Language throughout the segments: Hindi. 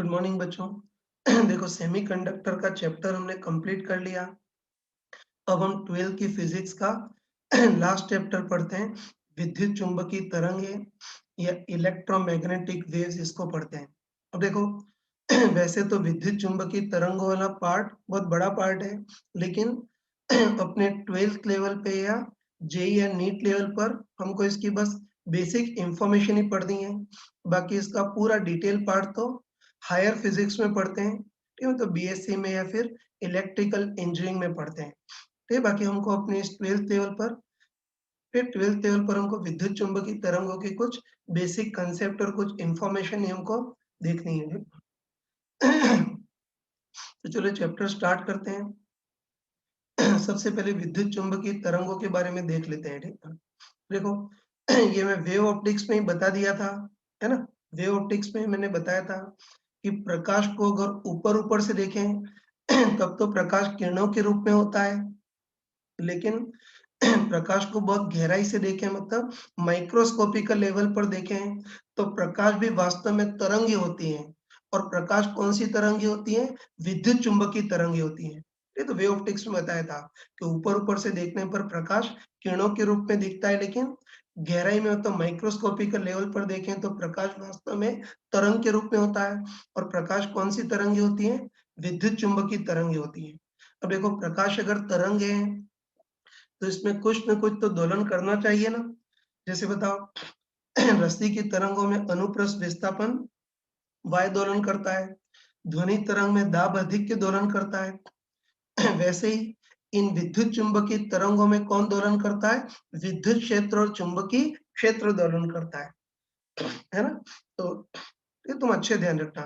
गुड मॉर्निंग बच्चों। देखो सेमीकंडक्टर का चैप्टर हमने कंप्लीट कर लिया। अब हम 12th की फिजिक्स का लास्ट चैप्टर पढ़ते हैं। विद्युत चुंबकीय तरंगें या इलेक्ट्रोमैग्नेटिक वेव्स इसको पढ़ते हैं। अब देखो वैसे तो विद्युत चुंबकीय तरंगों वाला पार्ट बहुत बड़ा पार्ट है, लेकिन अपने 12th लेवल पे या जेई या नीट लेवल पर हमको इसकी बस बेसिक इंफॉर्मेशन ही पढ़नी है। बाकी इसका पूरा डिटेल पार्ट तो हायर फिजिक्स में पढ़ते हैं, ठीक है, तो बीएससी में या फिर इलेक्ट्रिकल इंजीनियरिंग में पढ़ते हैं। ठीक है, बाकी हमको अपने इस 12th लेवल पर फिर 12th लेवल पर हमको विद्युत चुंबकीय तरंगों की कुछ बेसिक कंसेप्ट और कुछ इंफॉर्मेशन हमको देखनी है। तो चलो चैप्टर स्टार्ट करते हैं। सबसे पहले विद्युत चुंबकीय तरंगों के बारे में देख लेते हैं, ठीक है। देखो ये मैं वेव ऑप्टिक्स में ही बता दिया था, है ना। वेव ऑप्टिक्स में मैंने बताया था कि प्रकाश को अगर ऊपर-ऊपर से देखें तब तो प्रकाश किरणों के रूप में होता है, लेकिन प्रकाश को बहुत गहराई से देखें मतलब माइक्रोस्कोपिकल लेवल पर देखें तो प्रकाश भी वास्तव में तरंगे होती हैं। और प्रकाश कौन-सी तरंगे होती हैं? विद्युत चुंबकीय तरंगे होती हैं। ये तो वेव ऑप्टिक्स में बताया था कि ऊपर-ऊपर से देखने पर प्रकाश किरणों के रूप में दिखता है, लेकिन गहराई में मतलब माइक्रोस्कोपिकल लेवल पर देखें तो प्रकाश वास्तव में तरंग के रूप में होता है। और प्रकाश कौन-सी तरंगे होती हैं? विद्युत चुंबकीय तरंगे होती हैं। अब देखो प्रकाश अगर तरंग है तो इसमें कुछ न कुछ तो दोलन करना चाहिए ना। जैसे बताओ रस्सी की तरंगों में अनुप्रस्थ विस्थापन y दोलन करता है, ध्वनि तरंग में दाब अधिक्य दोलन करता है। वैसे ही इन विद्युत चुंबकीय तरंगों में कौन दोलन करता है? विद्युत क्षेत्र और चुंबकीय क्षेत्र दोलन करता है ना। तो ये तुम अच्छे ध्यान रखना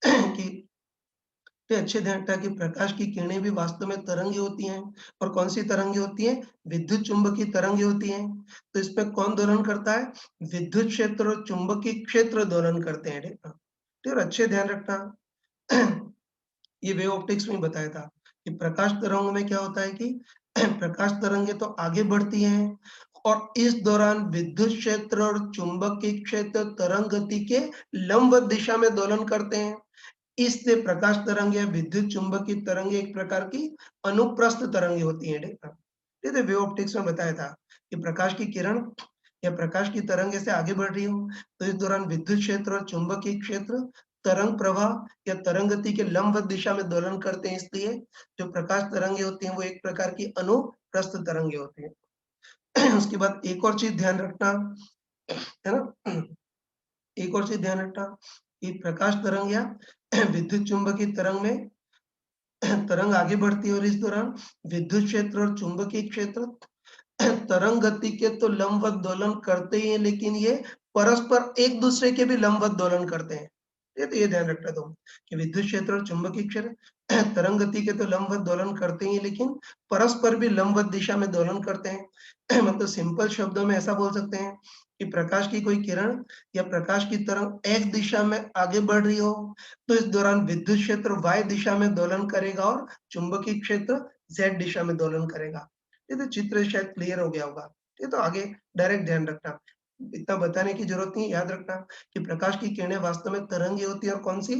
कि ये अच्छे ध्यान रखना कि प्रकाश की किरणें भी वास्तव में तरंगे होती हैं। और कौन सी तरंगे होती हैं? विद्युत चुंबकीय तरंगे होती हैं। तो इसमें कौन दोलन करता है? विद्युत क्षेत्र और चुंबकीय क्षेत्र दोलन करते हैं, ठीक है। ठीक है, और अच्छे ध्यान रखना ये वेव ऑप्टिक्स में बताया था कि प्रकाश तरंगों में क्या होता है कि प्रकाश तरंगें तो आगे बढ़ती हैं और इस दौरान विद्युत क्षेत्र और चुंबकीय क्षेत्र तरंग गति के लंबवत दिशा में दोलन करते हैं। इससे प्रकाश तरंग या विद्युत चुंबकीय तरंग एक प्रकार की अनुप्रस्थ तरंगे होती हैं, ठीक है। ये तो वेव ऑप्टिक्स में बताया था कि प्रकाश की किरण या प्रकाश की तरंग ऐसे आगे बढ़ रही हो तो इस दौरान विद्युत क्षेत्र और चुंबकीय क्षेत्र तरंग प्रवाह या तरंग गति के लंबवत दिशा में दोलन करते हैं। इसलिए जो प्रकाश तरंगे होती हैं वो एक प्रकार की अनुप्रस्थ तरंगे होती हैं। उसके बाद एक और चीज ध्यान रखना, है ना। एक और चीज ध्यान रखना कि प्रकाश तरंग या विद्युत चुंबकीय तरंग में तरंग आगे बढ़ती है और इस दौरान विद्युत क्षेत्र और चुंबकीय क्षेत्र तरंग गति के तो लंबवत दोलन करते ही हैं, लेकिन ये परस्पर एक दूसरे के भी लंबवत दोलन करते हैं। ये ध्यान रखना तुम कि विद्युत क्षेत्र और चुंबकीय क्षेत्र तरंग गति के तो लंबवत दोलन करते ही हैं, लेकिन परस्पर भी लंबवत दिशा में दोलन करते हैं। मतलब सिंपल शब्दों में ऐसा बोल सकते हैं कि प्रकाश की कोई किरण या प्रकाश की तरंग एक्स दिशा में आगे बढ़ रही हो तो इस दौरान विद्युत क्षेत्र y दिशा में दोलन करेगा और चुंबकीय क्षेत्र z दिशा में दोलन करेगा। ये तो चित्र शायद क्लियर हो गया होगा। ये तो आगे डायरेक्ट ध्यान रखना, इतना बताने की जरूरत नहीं है, याद रखना कि प्रकाश की किरणें वास्तव में तरंगे होती है और कौन सी?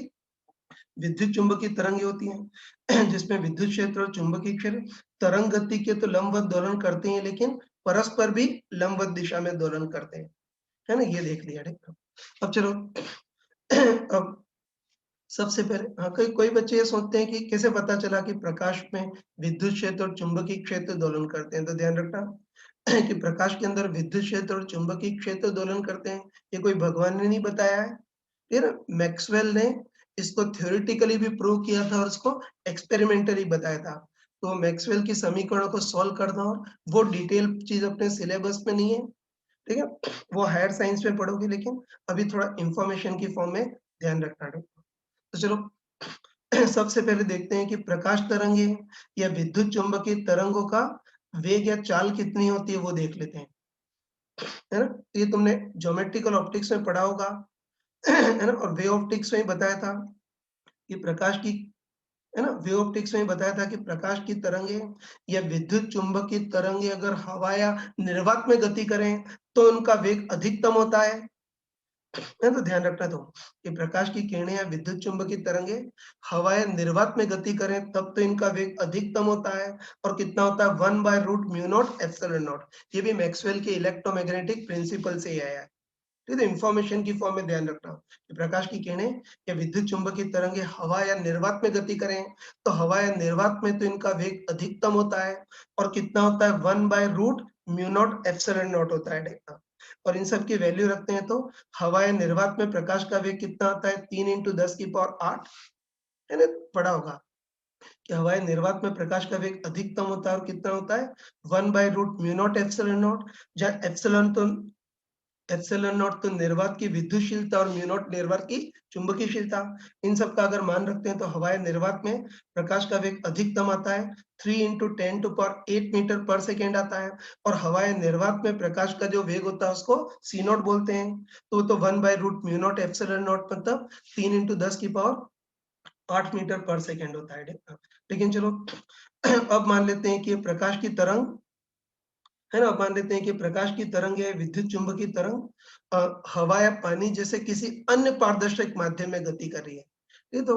विद्युत चुंबकीय तरंगे होती हैं। जिसमें विद्युत क्षेत्र और चुंबकीय क्षेत्र तरंग गति के तो लंबवत दोलन करते हैं, लेकिन परस्पर भी लंबवत दिशा में दोलन करते हैं, है ना। ये देख लिया, ठीक है। अब चलो अब सबसे पहले हाँ, कोई कोई बच्चे ये सोचते हैं कि कैसे पता चला कि प्रकाश में विद्युत क्षेत्र और चुंबकीय क्षेत्र दोलन करते हैं। तो ध्यान रखना कि प्रकाश के अंदर विद्युत क्षेत्र और चुंबकीय क्षेत्र दोलन करते हैं, ये कोई भगवान ने नहीं बताया है। फिर मैक्सवेल ने इसको थ्योरेटिकली भी प्रूव किया था और इसको एक्सपेरिमेंटली बताया था। तो मैक्सवेल की समीकरणों को सॉल्व करना और वो डिटेल चीज अपने सिलेबस में नहीं है, ठीक है। वो हायर साइंस में पढ़ोगे, लेकिन अभी थोड़ा इंफॉर्मेशन की फॉर्म में ध्यान रखना है। तो चलो सबसे पहले देखते हैं कि प्रकाश तरंगे या विद्युत चुंबकीय तरंगों का वेग या चाल कितनी होती है वो देख लेते हैं, है ना। ये तुमने ज्योमेट्रिकल ऑप्टिक्स में पढ़ा होगा, है ना। और वे ऑप्टिक्स में ही बताया था कि प्रकाश की, है ना, वे ऑप्टिक्स में ही बताया था कि प्रकाश की तरंगे या विद्युत चुंबकीय तरंगे अगर हवा या निर्वात में गति करें तो उनका वेग अधिकतम होता है। है तो ध्यान रखना तुम कि प्रकाश की किरणें या विद्युत चुम्बकीय तरंगे हवा या निर्वात में गति करें तब तो इनका वेग अधिकतम होता है और कितना होता है 1/√μ0 एप्सिलॉन नॉट। ये भी मैक्सवेल के इलेक्ट्रोमैग्नेटिक प्रिंसिपल से ही आया है। ठीक है, इंफॉर्मेशन की फॉर्म में ध्यान रखना कि प्रकाश की किरणें या विद्युत चुम्बकीय तरंगे हवा या निर्वात में गति करें तो हवा या निर्वात में तो इनका वेग अधिकतम होता है और कितना होता है 1/√μ0 एप्सिलॉन नॉट होता है। देखना और इन सब की वैल्यू रखते हैं तो हवा या निर्वात में प्रकाश का वेग कितना होता है 3 इंटू 10⁸ है ना, पढ़ा होगा कि हवा या निर्वात में प्रकाश का वेग अधिकतम होता है और कितना होता है 1/√μ0 एप्सिलॉन नॉट। जहाँ एप्सिलॉन नॉट तो निर्वात की विद्युतशीलता और म्यू नॉट निर्वात की चुंबकीयशीलता। इन सब का अगर मान रखते हैं तो हवा या निर्वात में प्रकाश का वेग अधिकतम आता है 3 इंटू 10⁸ मीटर पर सेकेंड आता है और हवा या निर्वात में प्रकाश का जो वेग होता है उसको सी नॉट बोलते हैं। तो 1/√μ0 एप्सिलॉन नॉट मतलब 3 इंटू 10⁸ मीटर पर सेकेंड होता है। लेकिन चलो अब मान लेते हैं कि ये प्रकाश की तरंग है ना, अब मान लेते हैं कि प्रकाश की तरंग है विद्युत चुम्बकीय तरंग हवा या पानी जैसे किसी अन्य पारदर्शक माध्यम में गति कर रही है। ये तो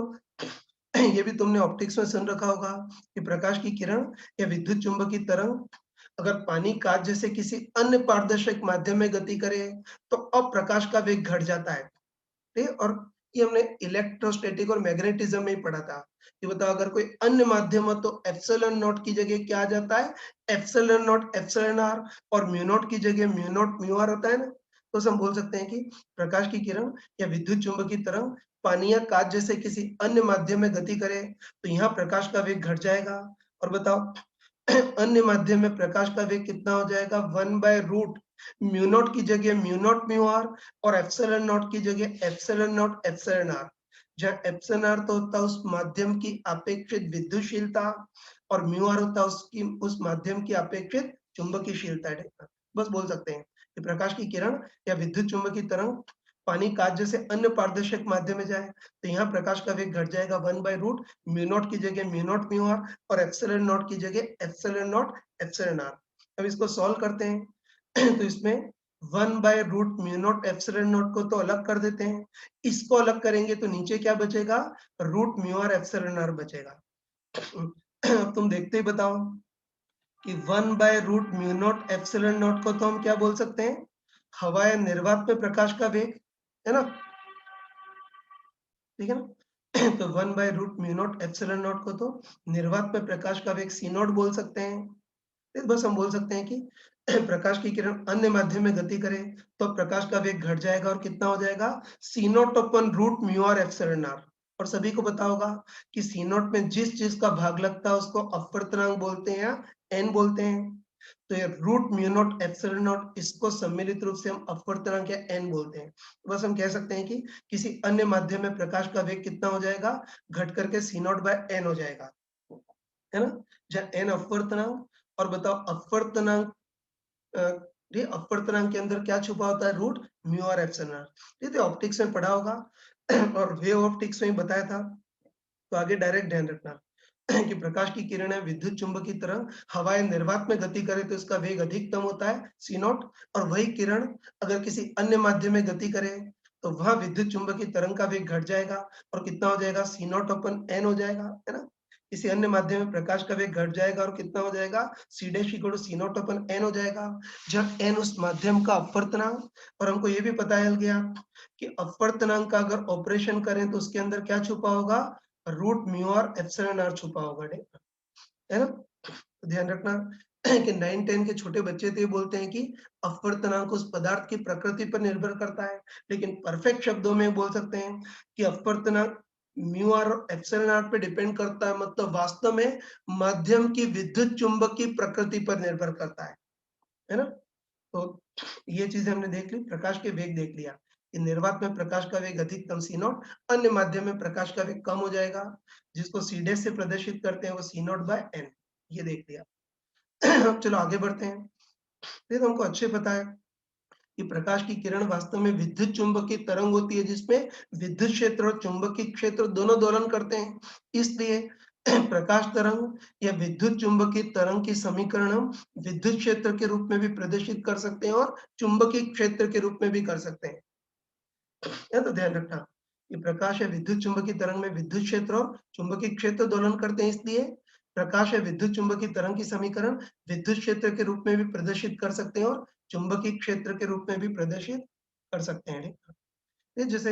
ये भी तुमने ऑप्टिक्स में सुन रखा होगा कि प्रकाश की किरण या विद्युत चुम्बकीय तरंग अगर पानी कांच जैसे किसी अन्य पारदर्शक माध्यम में गति करे तो अब प्रकाश का वेग घट जाता है। ठीक है, और ये हमने इलेक्ट्रोस्टैटिक और मैग्नेटिज्म में ही पढ़ा था कि बताओ अगर कोई अन्य माध्यम हो तो एप्सिलॉन नॉट की जगह क्या आ जाता है एप्सिलॉन नॉट एप्सिलॉन आर और म्यू नॉट की जगह म्यू नॉट म्यू आर होता है ना। तो हम बोल सकते हैं कि प्रकाश की किरण या विद्युत चुम्बकीय तरंग पानी या कांच जैसे किसी अन्य माध्यम में गति करे तो यहाँ प्रकाश का वेग घट जाएगा। और बताओ अन्य माध्यम में प्रकाश का वेग कितना हो जाएगा 1/√μ0 की जगह म्यू नॉट म्यू आर और एप्सिलॉन नॉट की जगह एप्सिलॉन नॉट एप्सिलॉन आर। जहाँ एप्सिलॉन आर तो होता है उस माध्यम की अपेक्षित विद्युतशीलता और म्यू आर होता है उसकी उस माध्यम की अपेक्षित चुंबकीयशीलता। बस बोल सकते हैं कि प्रकाश की किरण या विद्युत चुम्बकीय तरंग पानी कांच जैसे अन्य पारदर्शक माध्यम में जाए तो यहाँ प्रकाश का वेग घट जाएगा 1/√μ0 की जगह म्यू नॉट म्यू आर और एप्सिलॉन नॉट की जगह एप्सिलॉन नॉट एप्सिलॉन आर। अब इसको सॉल्व करते हैं तो इसमें 1/√μ0 एप्सिलॉन नॉट को तो अलग कर देते हैं, इसको अलग करेंगे तो नीचे क्या बचेगा root mu are epsilon R बचेगा। अब तुम देखते ही बताओ कि 1/√μ0 एप्सिलॉन नॉट को तो हम क्या बोल सकते हैं हवा या निर्वात में प्रकाश का वेग, है ना, ठीक है ना। तो 1/√μ0 एप्सिलॉन नॉट को तो निर्वात में प्रकाश का वेग सी नॉट बोल सकते हैं। फिर बस हम बोल सकते हैं कि प्रकाश की किरण अन्य माध्यम में गति करे तो प्रकाश का वेग घट जाएगा और कितना हो जाएगा C not upon root mu are epsilon are. और सभी को पता होगा कि सी नॉट में जिस चीज का भाग लगता है उसको अपवर्तनांक बोलते हैं या एन बोलते हैं। तो ये root mu not epsilon not इसको सम्मिलित रूप से हम अपवर्तनांक या एन बोलते हैं। तो बस हम कह सकते हैं कि किसी अन्य माध्यम में प्रकाश का वेग कितना हो जाएगा घट करके सी नॉट बाय एन हो जाएगा, है ना। जहाँ एन अपवर्तनांक और बताओ अपवर्तनांक अ, ये अपवर्तनांक के अंदर क्या छुपा होता है root mu are epsilon R. ये तो ऑप्टिक्स में पढ़ा होगा और वेव ऑप्टिक्स में ही बताया था। तो आगे डायरेक्ट ध्यान रखना कि प्रकाश की किरणें विद्युत चुंबकीय तरंग हवा या निर्वात में गति करे तो इसका वेग अधिकतम होता है सी नॉट और वही किरण अगर किसी अन्य माध्यम में गति करे तो वहां विद्युत चुंबकीय तरंग का वेग घट जाएगा और कितना हो जाएगा सी नॉट अपन एन हो जाएगा, है ना। किसी अन्य माध्यम में प्रकाश का वेग घट जाएगा और कितना हो जाएगा C dash equal to C not upon N हो जाएगा। जब एन उस माध्यम का अपवर्तनांक और हमको ये भी पता चल गया कि अपवर्तनांक का अगर ऑपरेशन करें तो उसके अंदर क्या छुपा होगा root mu are epsilon R छुपा होगा, है ना। तो ध्यान रखना कि 9-10 के छोटे बच्चे तो ये बोलते हैं कि अपवर्तनांक उस पदार्थ की प्रकृति पर निर्भर करता है, लेकिन परफेक्ट शब्दों में बोल सकते हैं कि अपवर्तनांक म्यू आर एप्सिलॉन आर पे डिपेंड करता है, मतलब वास्तव में माध्यम की विद्युत चुंबकीय प्रकृति पर निर्भर करता है ना। तो ये चीजें हमने देख ली, प्रकाश के वेग देख लिया कि निर्वात में प्रकाश का वेग अधिकतम सी नॉट, अन्य माध्यम में प्रकाश का वेग कम हो जाएगा जिसको सी डैश से प्रदर्शित करते हैं वो सी नॉट बाय एन, ये देख लिया। अब चलो आगे बढ़ते हैं। ये तो हमको अच्छे पता है कि प्रकाश की किरण वास्तव में विद्युत चुंबकीय तरंग होती है जिसमें विद्युत क्षेत्र और चुंबकीय क्षेत्र दोनों दोलन करते हैं। इसलिए प्रकाश तरंग या विद्युत चुंबकीय तरंग की समीकरण हम विद्युत क्षेत्र के रूप में भी प्रदर्शित कर सकते हैं और चुंबकीय क्षेत्र के रूप में भी कर सकते हैं। यह तो ध्यान रखना, ये प्रकाश या विद्युत चुम्बकीय तरंग में विद्युत क्षेत्र और चुंबकीय क्षेत्र दोलन करते हैं, इसलिए प्रकाश या विद्युत चुम्बकीय तरंग की समीकरण विद्युत क्षेत्र के रूप में भी प्रदर्शित कर सकते हैं और चुंबकीय क्षेत्र के रूप में भी प्रदर्शित कर सकते हैं। ये जैसे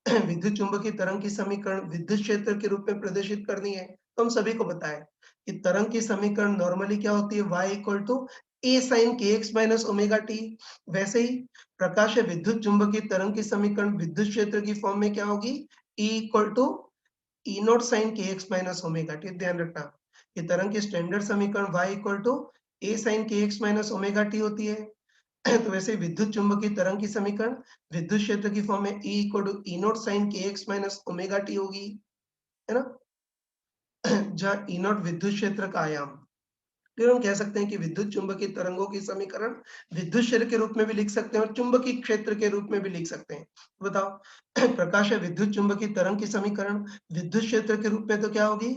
विद्युत चुम्बकीय तरंग की समीकरण विद्युत क्षेत्र के रूप में प्रदर्शित करनी है, तो हम सभी को पता है कि तरंग की समीकरण नॉर्मली क्या होती है, y equal to a sin kx minus omega T. वैसे ही प्रकाश या विद्युत चुम्बकीय तरंग की समीकरण विद्युत क्षेत्र की फॉर्म में क्या होगी, E equal to E not sine K X minus omega T. ध्यान रखना, ये तरंग की स्टैंडर्ड समीकरण y equal to a sin K X minus omega T होती है। तो वैसे विद्युत चुम्बकीय तरंग की समीकरण विद्युत क्षेत्र की फॉर्म में E equal to E not sine K X minus omega T होगी, है ना? जहाँ ई नॉट विद्युत क्षेत्र का आयाम। फिर हम कह सकते हैं कि विद्युत चुम्बकीय तरंगों की समीकरण विद्युत क्षेत्र के रूप में भी लिख सकते हैं और चुंबकीय क्षेत्र के रूप में भी लिख सकते हैं। तो बताओ, प्रकाश या विद्युत चुम्बकीय तरंग की समीकरण विद्युत क्षेत्र के रूप में तो क्या होगी,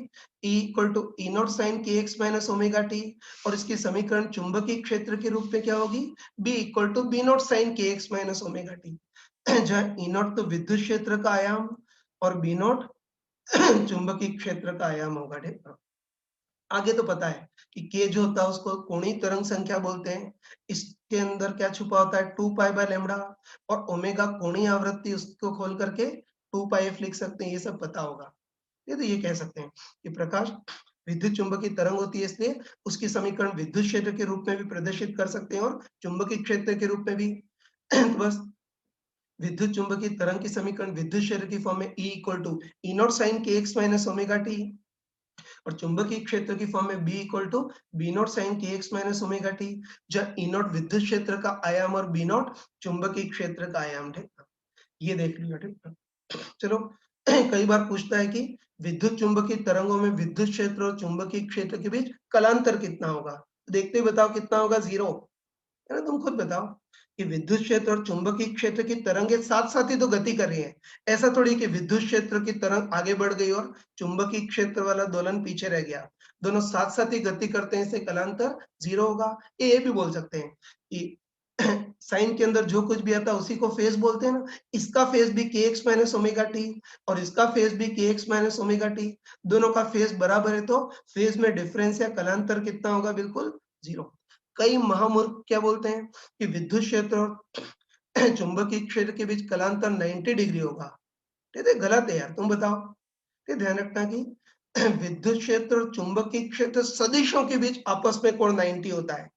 E equal to E not sine K X minus omega T, और इसकी समीकरण चुंबकीय क्षेत्र के रूप में क्या होगी, B equal to B not sine K X minus omega T. जहाँ ई नॉट तो विद्युत क्षेत्र का आयाम और बी नॉट चुंबकीय क्षेत्र का आयाम होगा। ठीक है, आगे तो पता है कि k जो होता है उसको कोणीय तरंग संख्या बोलते हैं। इसके अंदर क्या छुपा होता है, 2 पाई बाय लैम्ब्डा, और ओमेगा कोणीय आवृत्ति, उसको खोल करके 2 पाई f लिख सकते हैं, ये सब पता होगा। ये तो ये कह सकते हैं कि प्रकाश विद्युत चुम्बकीय तरंग होती है, इसलिए उसकी समीकरण विद्युत क्षेत्र के रूप में भी प्रदर्शित कर सकते हैं और चुंबकीय क्षेत्र के रूप में भी। तो बस विद्युत चुम्बकीय तरंग की समीकरण विद्युत क्षेत्र की फॉर्म में E equal to E not sine K X minus omega T, और चुंबकीय क्षेत्र की फॉर्म में B equal to B not sine K X minus omega T, जहाँ ई नॉट विद्युत क्षेत्र का आयाम और बी नॉट चुंबकीय क्षेत्र का आयाम। ठीक है, ये देख लिया। ठीक है, चलो, कई बार पूछता है कि विद्युत चुंबकीय तरंगों में विद्युत क्षेत्र और चुंबकीय क्षेत्र के बीच कलांतर कितना होगा। देखते ही बताओ कितना होगा, 0, है ना? तुम खुद बताओ कि विद्युत क्षेत्र और चुंबकीय क्षेत्र की तरंगे साथ साथ ही तो गति कर रही हैं। ऐसा थोड़ी कि विद्युत क्षेत्र की तरंग आगे बढ़ गई और चुंबकीय क्षेत्र वाला दोलन पीछे रह गया। दोनों साथ साथ ही गति करते हैं, इससे कलांतर 0 होगा। ये भी बोल सकते हैं कि साइन के अंदर जो कुछ भी आता है उसी को फेज बोलते हैं ना। इसका फेज भी के एक्स माइनस ओमेगा टी और इसका फेज भी के एक्स माइनस ओमेगा टी, दोनों का फेज बराबर है, तो फेज में डिफरेंस या कलांतर कितना होगा, बिल्कुल 0। कई महामूर्ख क्या बोलते हैं कि विद्युत क्षेत्र और चुंबकीय क्षेत्र के बीच कलांतर 90 डिग्री होगा। ये गलत है यार, तुम बताओ। ये ध्यान रखना कि विद्युत क्षेत्र और चुंबकीय क्षेत्र सदिशों के बीच आपस में कोण 90 होता है।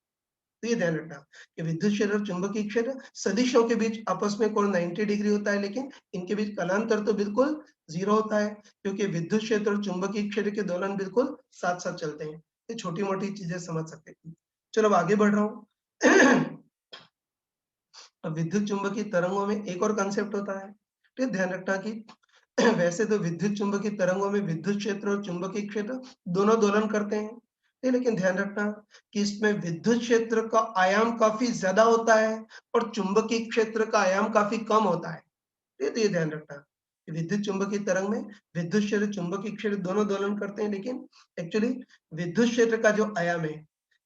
तो ये ध्यान रखना कि विद्युत क्षेत्र और चुंबकीय क्षेत्र सदिशों के बीच आपस में कोण 90 डिग्री होता है, लेकिन इनके बीच कलांतर तो बिल्कुल 0 होता है, क्योंकि विद्युत क्षेत्र और चुंबकीय क्षेत्र के दोलन बिल्कुल साथ साथ चलते हैं। ये छोटी मोटी चीजें समझ सकते हैं। चलो अब आगे बढ़ रहा हूँ। अब विद्युत चुम्बकीय तरंगों में एक और कंसेप्ट होता है। तो ध्यान रखना कि वैसे तो विद्युत चुम्बकीय तरंगों में विद्युत क्षेत्र और चुंबकीय क्षेत्र दोनों दोलन करते हैं, लेकिन ध्यान रखना कि इसमें विद्युत क्षेत्र का आयाम काफी ज्यादा होता है और चुंबकीय क्षेत्र का आयाम काफी कम होता है। तो ये ध्यान रखना कि विद्युत चुम्बकीय तरंग में विद्युत क्षेत्र चुंबकीय क्षेत्र दोनों दोलन करते हैं, लेकिन एक्चुअली विद्युत क्षेत्र का जो आयाम है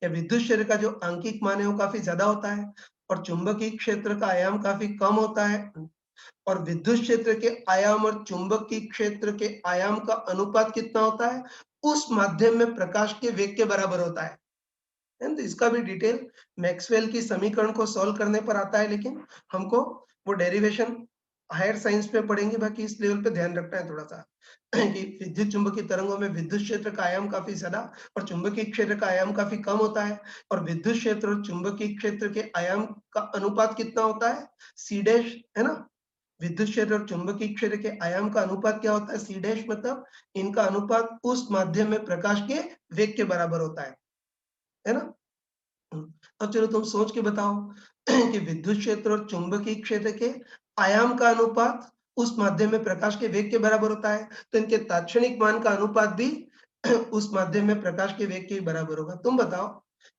या विद्युत क्षेत्र का जो आंकिक मान है वो काफी ज्यादा होता है और चुंबकीय क्षेत्र का आयाम काफी कम होता है। और विद्युत क्षेत्र के आयाम और चुंबकीय क्षेत्र के आयाम का अनुपात कितना होता है, उस माध्यम में प्रकाश के वेग के बराबर होता है। तो इसका भी डिटेल मैक्सवेल की समीकरण को सॉल्व करने पर आता है, लेकिन हमको वो डेरिवेशन हायर साइंस में पढ़ेंगे। बाकी इस लेवल पे ध्यान रखना है थोड़ा सा कि विद्युत चुंबकीय तरंगों में विद्युत क्षेत्र का आयाम काफी ज्यादा और चुंबकीय क्षेत्र का आयाम काफी कम होता है, और विद्युत क्षेत्र और चुंबकीय क्षेत्र के आयाम का अनुपात कितना होता है, सी डैश, है ना? विद्युत क्षेत्र और चुंबकीय क्षेत्र के आयाम का अनुपात क्या होता है, सी डैश, मतलब इनका अनुपात उस माध्यम में प्रकाश के वेग के बराबर होता है ना? अब चलो तुम सोच के बताओ कि विद्युत क्षेत्र और चुंबकीय क्षेत्र के आयाम का अनुपात उस माध्यम में प्रकाश के वेग के बराबर होता है, तो इनके तात्क्षणिक मान का अनुपात भी उस माध्यम में प्रकाश के वेग के बराबर होगा। तुम बताओ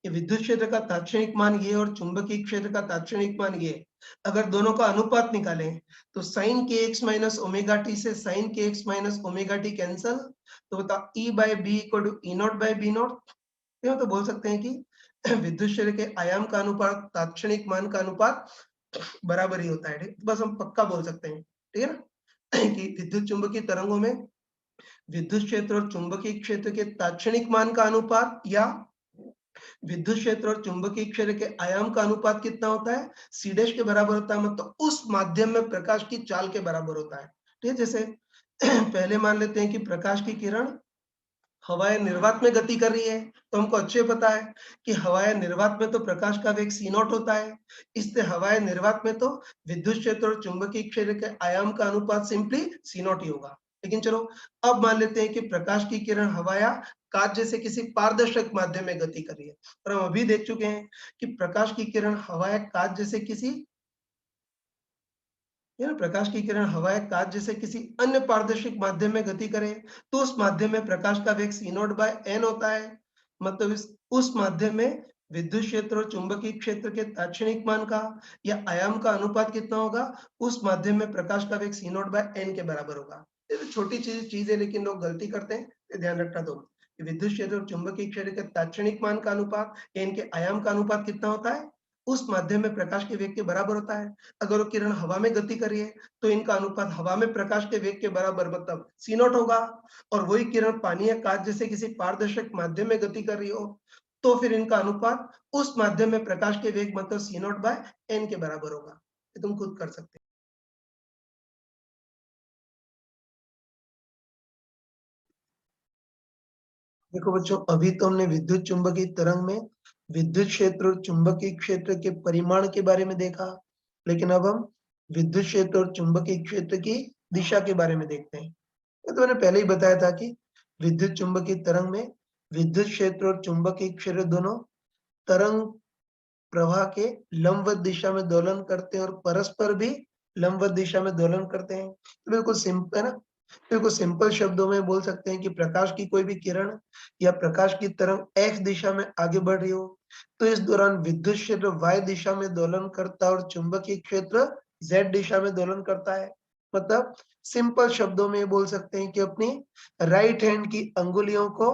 कि विद्युत क्षेत्र का तात्क्षणिक मान ये और चुंबकीय क्षेत्र का तात्क्षणिक मान ये, अगर दोनों का अनुपात निकालें तो sine K X minus omega T से sine K X minus omega T cancel, तो बताओ E by B equal to E naught by B naught. तो बोल सकते हैं कि विद्युत क्षेत्र के आयाम का अनुपात तात्क्षणिक मान का अनुपात बराबर ही होता है, ठीक? बस हम पक्का बोल सकते हैं, ठीक है ना? कि विद्युत चुम्बकीय तरंगों में विद्युत क्षेत्र और चुंबकीय क्षेत्र के तात्क्षणिक मान का अनुपात या विद्युत क्षेत्र और चुंबकीय क्षेत्र के आयाम का अनुपात कितना होता है? सी डैश के बराबर होता है, मतलब उस माध्यम में प्रकाश की चाल के बराबर होता है, ठीक है? जैसे पहले मान लेते हैं कि प्रकाश की किरण हवाएं निर्वात में गति कर रही है, तो हमको अच्छे पता है कि हवाएं निर्वात में तो प्रकाश का वेग c नॉट होता है, इससे हवाएं निर्वात में तो विद्युत क्षेत्र और चुंबकीय क्षेत्र के आयाम का अनुपात सिंपली c नॉट ही होगा। लेकिन चलो अब मान लेते हैं कि प्रकाश की किरण हवा या कांच जैसे किसी पारदर्शक माध्यम में गति कर रही है, और हम अभी देख चुके हैं कि प्रकाश की किरण हवा या कांच जैसे किसी प्रकाश की किरण हवा या कांच जैसे किसी अन्य पारदर्शिक माध्यम में गति करे, तो उस माध्यम में प्रकाश का वेग c नॉट बाय n होता है, मतलब उस माध्यम में विद्युत क्षेत्र और चुंबकीय क्षेत्र के तात्क्षणिक मान का या आयाम का अनुपात कितना होगा? उस माध्यम में प्रकाश का वेग c नॉट बाय n के बराबर होगा। ये तो छोटी चीज है, लेकिन लोग गलती करते हैं, ये ध्यान रखना दोनों। विद्युत क्षेत्र और चुंबकीय क्षेत्र के तात्क्षणिक मान का अनुपात या इनके आयाम का अनुपात कितना होता है? उस माध्यम में प्रकाश के वेग के बराबर होता है। अगर वो किरण हवा में गति कर रही है, तो इनका अनुपात हवा में प्रकाश के वेग के बराबर, मतलब c नॉट होगा, और वही किरण पानी या कांच जैसे किसी पारदर्शक माध्यम में गति कर रही हो, तो फिर इनका अनुपात उस माध्यम में प्रकाश के वेग मतलब c नॉट बाय n के बराबर होगा। ये तुम खुद कर सकते हो। देखो बच्चों, अभी तो हमने विद्युत चुंबकीय तरंग में विद्युत क्षेत्र और चुंबकीय क्षेत्र के परिमाण के बारे में देखा, लेकिन अब हम विद्युत क्षेत्र और चुंबकीय क्षेत्र की दिशा के बारे में देखते हैं। ये तो मैंने पहले ही बताया था कि विद्युत चुंबकीय तरंग में विद्युत क्षेत्र और चुंबकीय क्षेत्र दोनों तरंग प्रवाह के लंबवत दिशा में दोलन करते हैं और परस्पर भी लंबवत दिशा में दोलन करते हैं। तो बिल्कुल सिंपल है ना? बिल्कुल सिंपल शब्दों में बोल सकते हैं कि प्रकाश की कोई भी किरण या प्रकाश की तरंग x दिशा में आगे बढ़ रही हो, तो इस दौरान विद्युत क्षेत्र y दिशा में दोलन करता है और चुंबकीय क्षेत्र z दिशा में दोलन करता है। मतलब सिंपल शब्दों में बोल सकते हैं कि अपनी राइट हैंड की अंगुलियों को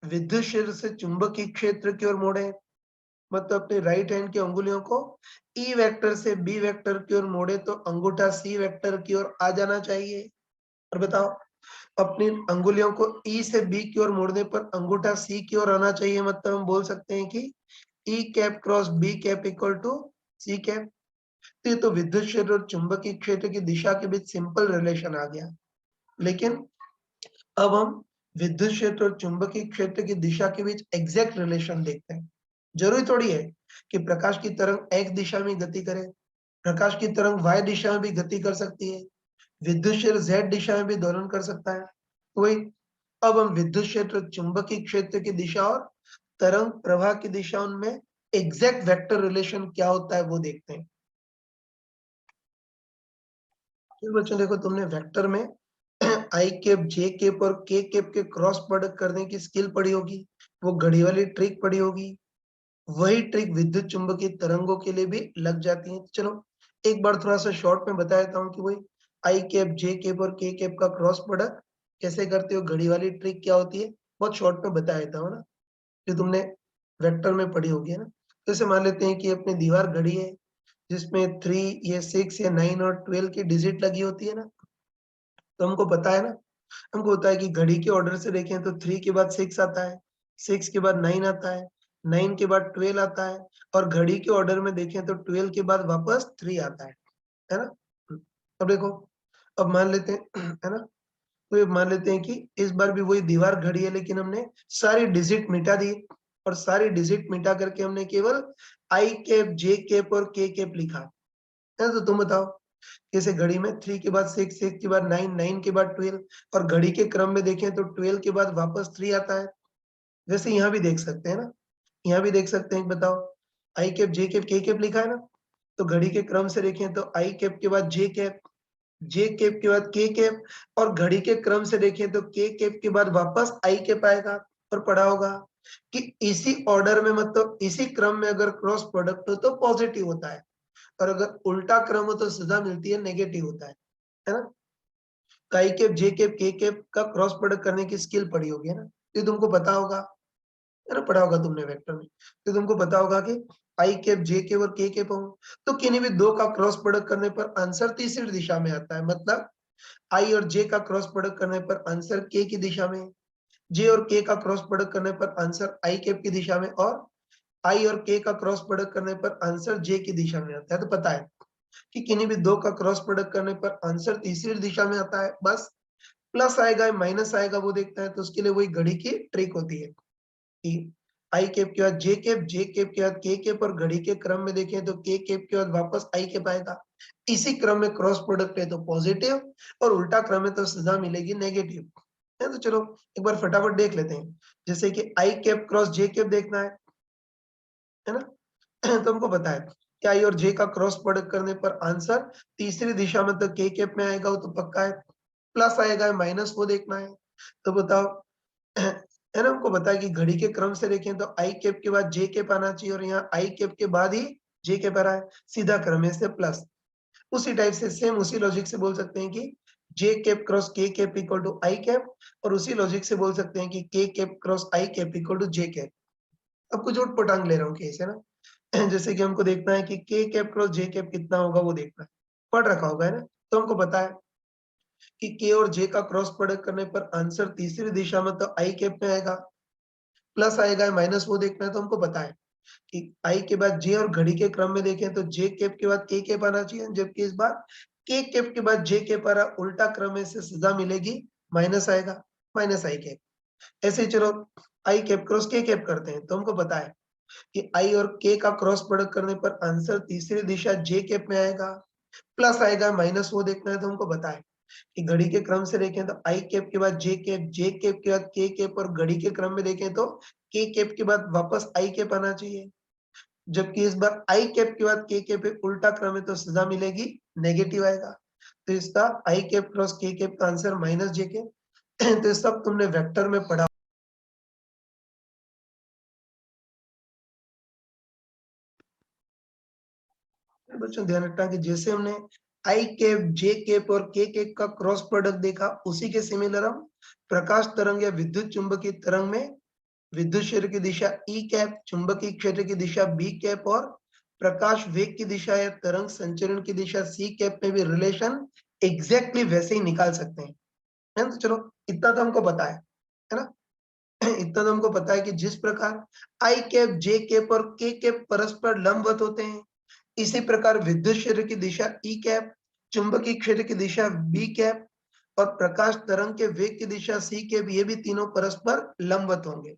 विद्युत क्षेत्र से चुंबकीय क्षेत्र की ओर मोड़े, मतलब अपने राइट हैंड की अंगुलियों को ई वेक्टर से बी वेक्टर की ओर मोड़े तो अंगूठा सी वेक्टर की ओर आ जाना चाहिए। और बताओ, अपनी अंगुलियों को ई से बी की ओर मोड़ने पर अंगूठा सी की ओर आना चाहिए, मतलब हम बोल सकते हैं कि E cap cross B cap equal to C cap. तो ये तो विद्युत क्षेत्र और चुंबकीय क्षेत्र की दिशा के बीच सिंपल रिलेशन आ गया। लेकिन अब हम विद्युत क्षेत्र और चुंबकीय क्षेत्र की दिशा के बीच एग्जैक्ट रिलेशन देखते हैं। जरूरी थोड़ी है कि प्रकाश की तरंग x दिशा में गति करे, प्रकाश की तरंग y दिशा में भी गति कर सकती है, विद्युत क्षेत्र z दिशा में भी दोलन कर सकता है। वही अब हम विद्युत क्षेत्र चुंबकीय क्षेत्र की दिशा और तरंग प्रवाह की दिशा, उनमें एग्जैक्ट वेक्टर रिलेशन क्या होता है वो देखते हैं। फिर बच्चों देखो, तुमने वेक्टर में आई कैप जे कैप और के कैप के क्रॉस प्रोडक्ट करने की स्किल पढ़ी होगी, वो घड़ी वाली ट्रिक पढ़ी होगी। वही ट्रिक विद्युत चुंबकीय तरंगों के लिए भी लग जाती है। चलो एक बार थोड़ा सा शॉर्ट में बता देता हूँ कि वही आई कैप जे कैप और के कैप का क्रॉस प्रोडक्ट कैसे करते हो, घड़ी वाली ट्रिक क्या होती है, बहुत शॉर्ट में बता देता हूँ ना, जो तुमने वेक्टर में पढ़ी होगी है ना। जैसे मान लेते हैं कि अपनी दीवार घड़ी है, जिसमें 3 या 6 या 9 और 12 की डिजिट लगी होती है ना, तो हमको पता है ना, हमको होता है कि घड़ी के ऑर्डर से देखें तो 3 के बाद 6 आता है, 6 के बाद 9 आता है, 9 के बाद 12 आता है, और घड़ी के ऑर्डर में देखें तो 12 के बाद वापस 3 आता है ना? अब देखो, अब मान लेते हैं है ना? तो ये मान लेते हैं कि इस बार भी वही दीवार घड़ी है, लेकिन हमने सारी डिजिट मिटा दी, और सारी डिजिट मिटा करके हमने केवल आई कैप, जे कैप और के कैप लिखा, है ना? तो तुम बताओ, जैसे घड़ी में 3 के बाद 6, 6 के बाद 9, 9 के बाद 12, और घड़ी के क्रम में देखें तो 12 के बाद वापस 3 आता है। वैसे यहाँ भी देख सकते हैं ना, यहाँ भी देख सकते हैं, बताओ, आई कैप, जे कैप, के कैप लिखा है ना, तो घड़ी के क्रम से देखें तो आई कैप के बाद जे कैप, जे कैप के बाद के कैप, और घड़ी के क्रम से देखें तो के कैप के बाद वापस आई कैप आएगा। और पढ़ा होगा कि इसी ऑर्डर में, मतलब इसी क्रम में अगर क्रॉस प्रोडक्ट हो तो पॉजिटिव होता है, और अगर उल्टा क्रम हो तो सजा मिलती है, नेगेटिव होता है ना? आई कैप, जे कैप, के कैप का क्रॉस प्रोडक्ट करने की स्किल पढ़ी होगी, है ना? ये तुमको पता होगा, है ना? पढ़ा होगा तुमने वेक्टर में। तो तुमको पता होगा कि आई कैप जे कैप और के कैप हो, तो किन्हीं भी दो का क्रॉस प्रोडक्ट करने पर आंसर तीसरी दिशा में आता है। मतलब आई और जे का क्रॉस प्रोडक्ट करने पर आंसर के की दिशा में, जे और के का क्रॉस प्रोडक्ट करने पर आंसर आई कैप की दिशा में, और आई और के का क्रॉस प्रोडक्ट करने पर आंसर जे की दिशा में आता है। तो पता है कि किन्हीं भी दो का क्रॉस प्रोडक्ट करने पर आंसर तीसरी दिशा में आता है। बस प्लस आएगा माइनस आएगा वो देखता है, तो उसके लिए वही घड़ी की ट्रिक होती है कि आई कैप के बाद जे कैप, जे कैप के बाद के कैप, और घड़ी के क्रम में देखें तो के कैप के बाद वापस आई कैप आएगा। इसी क्रम में क्रॉस प्रोडक्ट है तो पॉजिटिव, और उल्टा क्रम है तो सजा मिलेगी नेगेटिव है। तो चलो एक बार फटाफट देख लेते हैं। जैसे कि आई कैप क्रॉस जे कैप देखना है ना। तो हमको पता है कि आई और जे का क्रॉस प्रोडक्ट करने पर आंसर तीसरी दिशा में तो के कैप में आएगा, वो तो पक्का है। प्लस आएगा माइनस वो देखना है। तो बताओ है ना, हमको पता है कि घड़ी के क्रम से देखें तो आई कैप के बाद जे कैप आना चाहिए, और यहाँ आई कैप के बाद ही जे कैप आ रहा है, सीधा क्रम है से प्लस। उसी टाइप से सेम उसी लॉजिक से बोल सकते हैं कि J cap cross K cap equal to I cap, और उसी लॉजिक से बोल सकते हैं कि K cap cross I cap equal to J cap. अब कुछ उठ पटांग ले रहा हूँ केस है ना। जैसे कि हमको देखना है कि के कैप क्रॉस जे कैप कितना होगा वो देखना है, पढ़ रखा होगा है ना। तो हमको पता है कि के और जे का क्रॉस प्रोडक्ट करने पर आंसर तीसरी दिशा में तो आई कैप में आएगा, प्लस आएगा माइनस वो देखना है। तो हमको पता है कि आई के बाद जे, और घड़ी के क्रम में देखें तो जे कैप के बाद के कैप आना चाहिए, जबकि इस बार के कैप के बाद जे कैप आ रहा, उल्टा क्रम में से सजा मिलेगी, माइनस आएगा, माइनस आई कैप। ऐसे ही चलो आई कैप क्रॉस के कैप करते हैं। तो हमको पता है कि आई और के का क्रॉस प्रोडक्ट करने पर आंसर तीसरी दिशा जे कैप में आएगा, प्लस आएगा माइनस वो देखना है। तो हमको पता है कि घड़ी के क्रम से देखें तो आई कैप के बाद जे कैप, जे कैप के बाद के कैप, और घड़ी के क्रम में देखें तो के कैप के बाद वापस आई कैप आना चाहिए, जबकि इस बार आई कैप के बाद के कैप उल्टा क्रम है तो सजा मिलेगी, नेगेटिव आएगा। तो इसका आई कैप क्रॉस के कैप का आंसर माइनस जे कैप। तो सब तुमने वेक्टर में पढ़ा। बच्चों ध्यान रखना कि जैसे हमने आई कैप, जे कैप और के कैप का क्रॉस प्रोडक्ट देखा, उसी के सिमिलर हम प्रकाश तरंग या विद्युत चुंबकीय तरंग में विद्युत क्षेत्र की दिशा ई कैप, चुंबकीय क्षेत्र की दिशा बी कैप, और प्रकाश वेग की दिशा या तरंग संचरण की दिशा सी कैप में भी रिलेशन एग्जैक्टली वैसे ही निकाल सकते हैं। है ना? तो चलो इतना तो हमको पता है ना। इतना तो हमको पता है कि जिस प्रकार आई कैप, जे कैप और के कैप परस्पर लंबवत होते हैं, इसी प्रकार विद्युत क्षेत्र की दिशा ई कैप, चुंबकीय क्षेत्र की दिशा बी कैप, और प्रकाश तरंग के वेग की दिशा सी कैप, ये भी तीनों परस्पर लंबवत होंगे,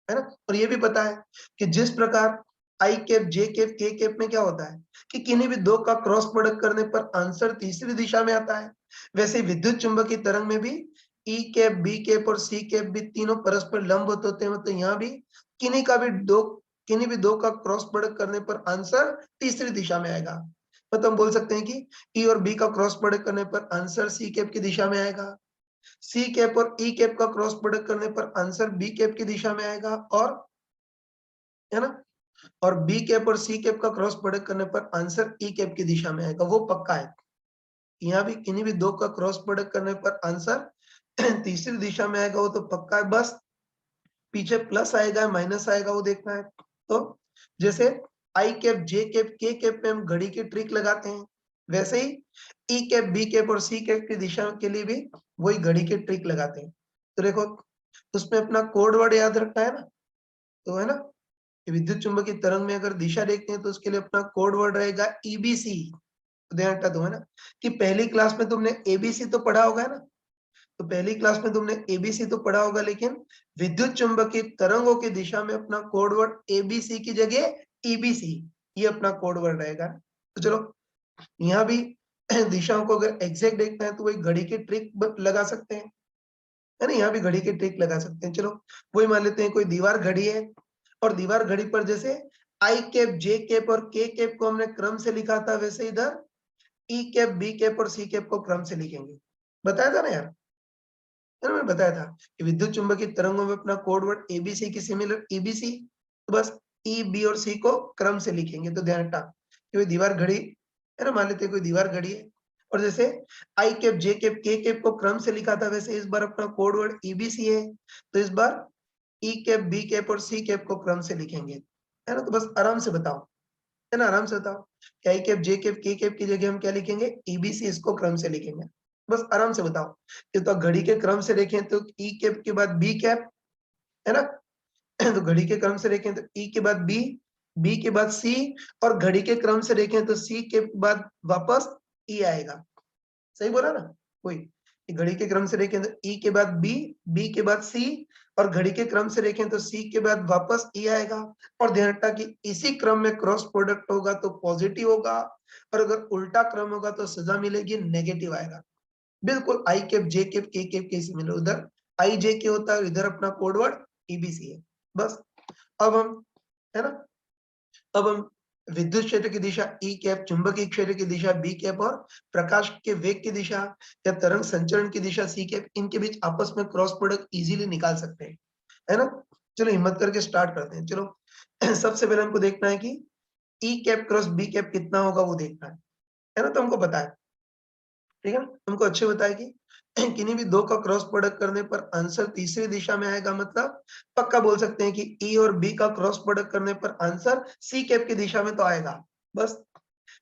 है ना। और ये भी पता है कि जिस प्रकार आई कैप, जे कैप, के कैप में क्या होता है कि किन्हीं भी दो का क्रॉस प्रोडक्ट करने पर आंसर तीसरी दिशा में आता है, वैसे विद्युत चुंबकीय तरंग में भी ई कैप, बी कैप और सी कैप भी तीनों परस्पर लंबवत होते हैं। मतलब यहाँ भी किन्हीं का भी दो किन्हीं भी दो का क्रॉस प्रोडक्ट करने पर आंसर तीसरी दिशा में आएगा। मतलब हम बोल सकते हैं कि ई और बी का क्रॉस प्रोडक्ट करने पर आंसर सी कैप की दिशा में आएगा, सी कैप और ई कैप का क्रॉस प्रोडक्ट करने पर आंसर बी कैप की दिशा में आएगा, और है ना, और बी कैप और सी कैप का क्रॉस प्रोडक्ट करने पर आंसर ई कैप की दिशा में आएगा, वो पक्का है। यहाँ भी किन्हीं भी दो का क्रॉस प्रोडक्ट करने पर आंसर तीसरी दिशा में आएगा, वो तो पक्का है। बस पीछे प्लस आएगा माइनस आएगा वो देखना है। तो जैसे आई कैप, जे कैप, के कैप में हम घड़ी की ट्रिक लगाते हैं, वैसे ही ई कैप, बी कैप और सी कैप की दिशा के लिए भी वही घड़ी की ट्रिक लगाते हैं। तो देखो उसमें अपना कोड वर्ड याद रखना है ना। तो है ना, विद्युत चुंबकीय तरंग में अगर दिशा देखते हैं तो उसके लिए अपना कोड वर्ड रहेगा ईबीसी। ध्यान रखना दो है ना कि पहली क्लास में तुमने एबीसी तो पढ़ा होगा है ना। तो पहली क्लास में तुमने एबीसी तो पढ़ा होगा, लेकिन विद्युत चुंबकीय तरंगों की दिशा में अपना कोड वर्ड एबीसी की जगह ईबीसी, ये अपना कोड वर्ड रहेगा। तो चलो यहाँ भी दिशाओं को अगर एग्जैक्ट देखना है तो वही घड़ी की ट्रिक लगा सकते हैं, है ना। यहाँ भी घड़ी की ट्रिक लगा सकते हैं। चलो वही मान लेते हैं कोई दीवार घड़ी है, और दीवार घड़ी पर जैसे आई कैप, जे कैप और के कैप को हमने क्रम से लिखा था, वैसे इधर ई कैप, बी कैप और सी कैप को क्रम से लिखेंगे। बताया था ना यार, है ना, मैंने बताया था कि विद्युत चुंबकीय तरंगों में अपना कोड वर्ड एबीसी की सिमिलर ईबीसी, तो बस ई, बी और सी को क्रम से लिखेंगे। तो ध्यान रखना कि कोई दीवार घड़ी है ना, मान लेते हैं कोई दीवार घड़ी है, और जैसे आई कैप, जे कैप, के कैप को क्रम से लिखा था, वैसे इस बार अपना कोड वर्ड ईबीसी है, तो इस बार ई कैप, बी कैप और सी कैप को क्रम से लिखेंगे। है ना? तो बस आराम से बताओ, है ना? आराम से बताओ। आई कैप, जे कैप, के कैप की जगह हम क्या लिखेंगे? ईबीसी, इसको क्रम से लिखेंगे। बस आराम से बताओ। ये तो घड़ी के क्रम से देखें तो ई कैप के बाद बी कैप, है ना? तो घड़ी के क्रम से देखें तो ई के बाद बी के बाद सी, और घड़ी के क्रम से देखें तो सी के बाद वापस ई आएगा। सही बोला ना? वही कि घड़ी के क्रम से देखें तो ई के बाद बी के बाद सी, और घड़ी के क्रम से देखें तो सी के बाद वापस ई आएगा। और ध्यान रखना कि इसी क्रम में क्रॉस प्रोडक्ट होगा तो पॉजिटिव होगा, और अगर उल्टा क्रम होगा तो सजा मिलेगी, नेगेटिव आएगा। बिल्कुल आई कैप, जे कैप, के कैप के सिमिलर, उधर आई जे के होता है, इधर अपना कोड वर्ड ईबीसी है। बस अब हम, है ना? अब हम विद्युत क्षेत्र की दिशा ई कैप, चुंबकीय क्षेत्र की दिशा बी कैप, और प्रकाश के वेग की दिशा या तरंग संचरण की दिशा सी कैप, इनके बीच आपस में क्रॉस प्रोडक्ट इजीली निकाल सकते हैं, है ना? चलो हिम्मत करके स्टार्ट करते हैं। चलो सबसे पहले हमको देखना है कि E cap cross B cap कितना होगा, वो देखना है ना? तो हमको पता है, ठीक है ना? हमको अच्छे पता है कि किन्हीं भी दो का क्रॉस प्रोडक्ट करने पर आंसर तीसरी दिशा में आएगा, मतलब पक्का बोल सकते हैं कि ई और बी का क्रॉस प्रोडक्ट करने पर आंसर सी कैप की दिशा में तो आएगा। बस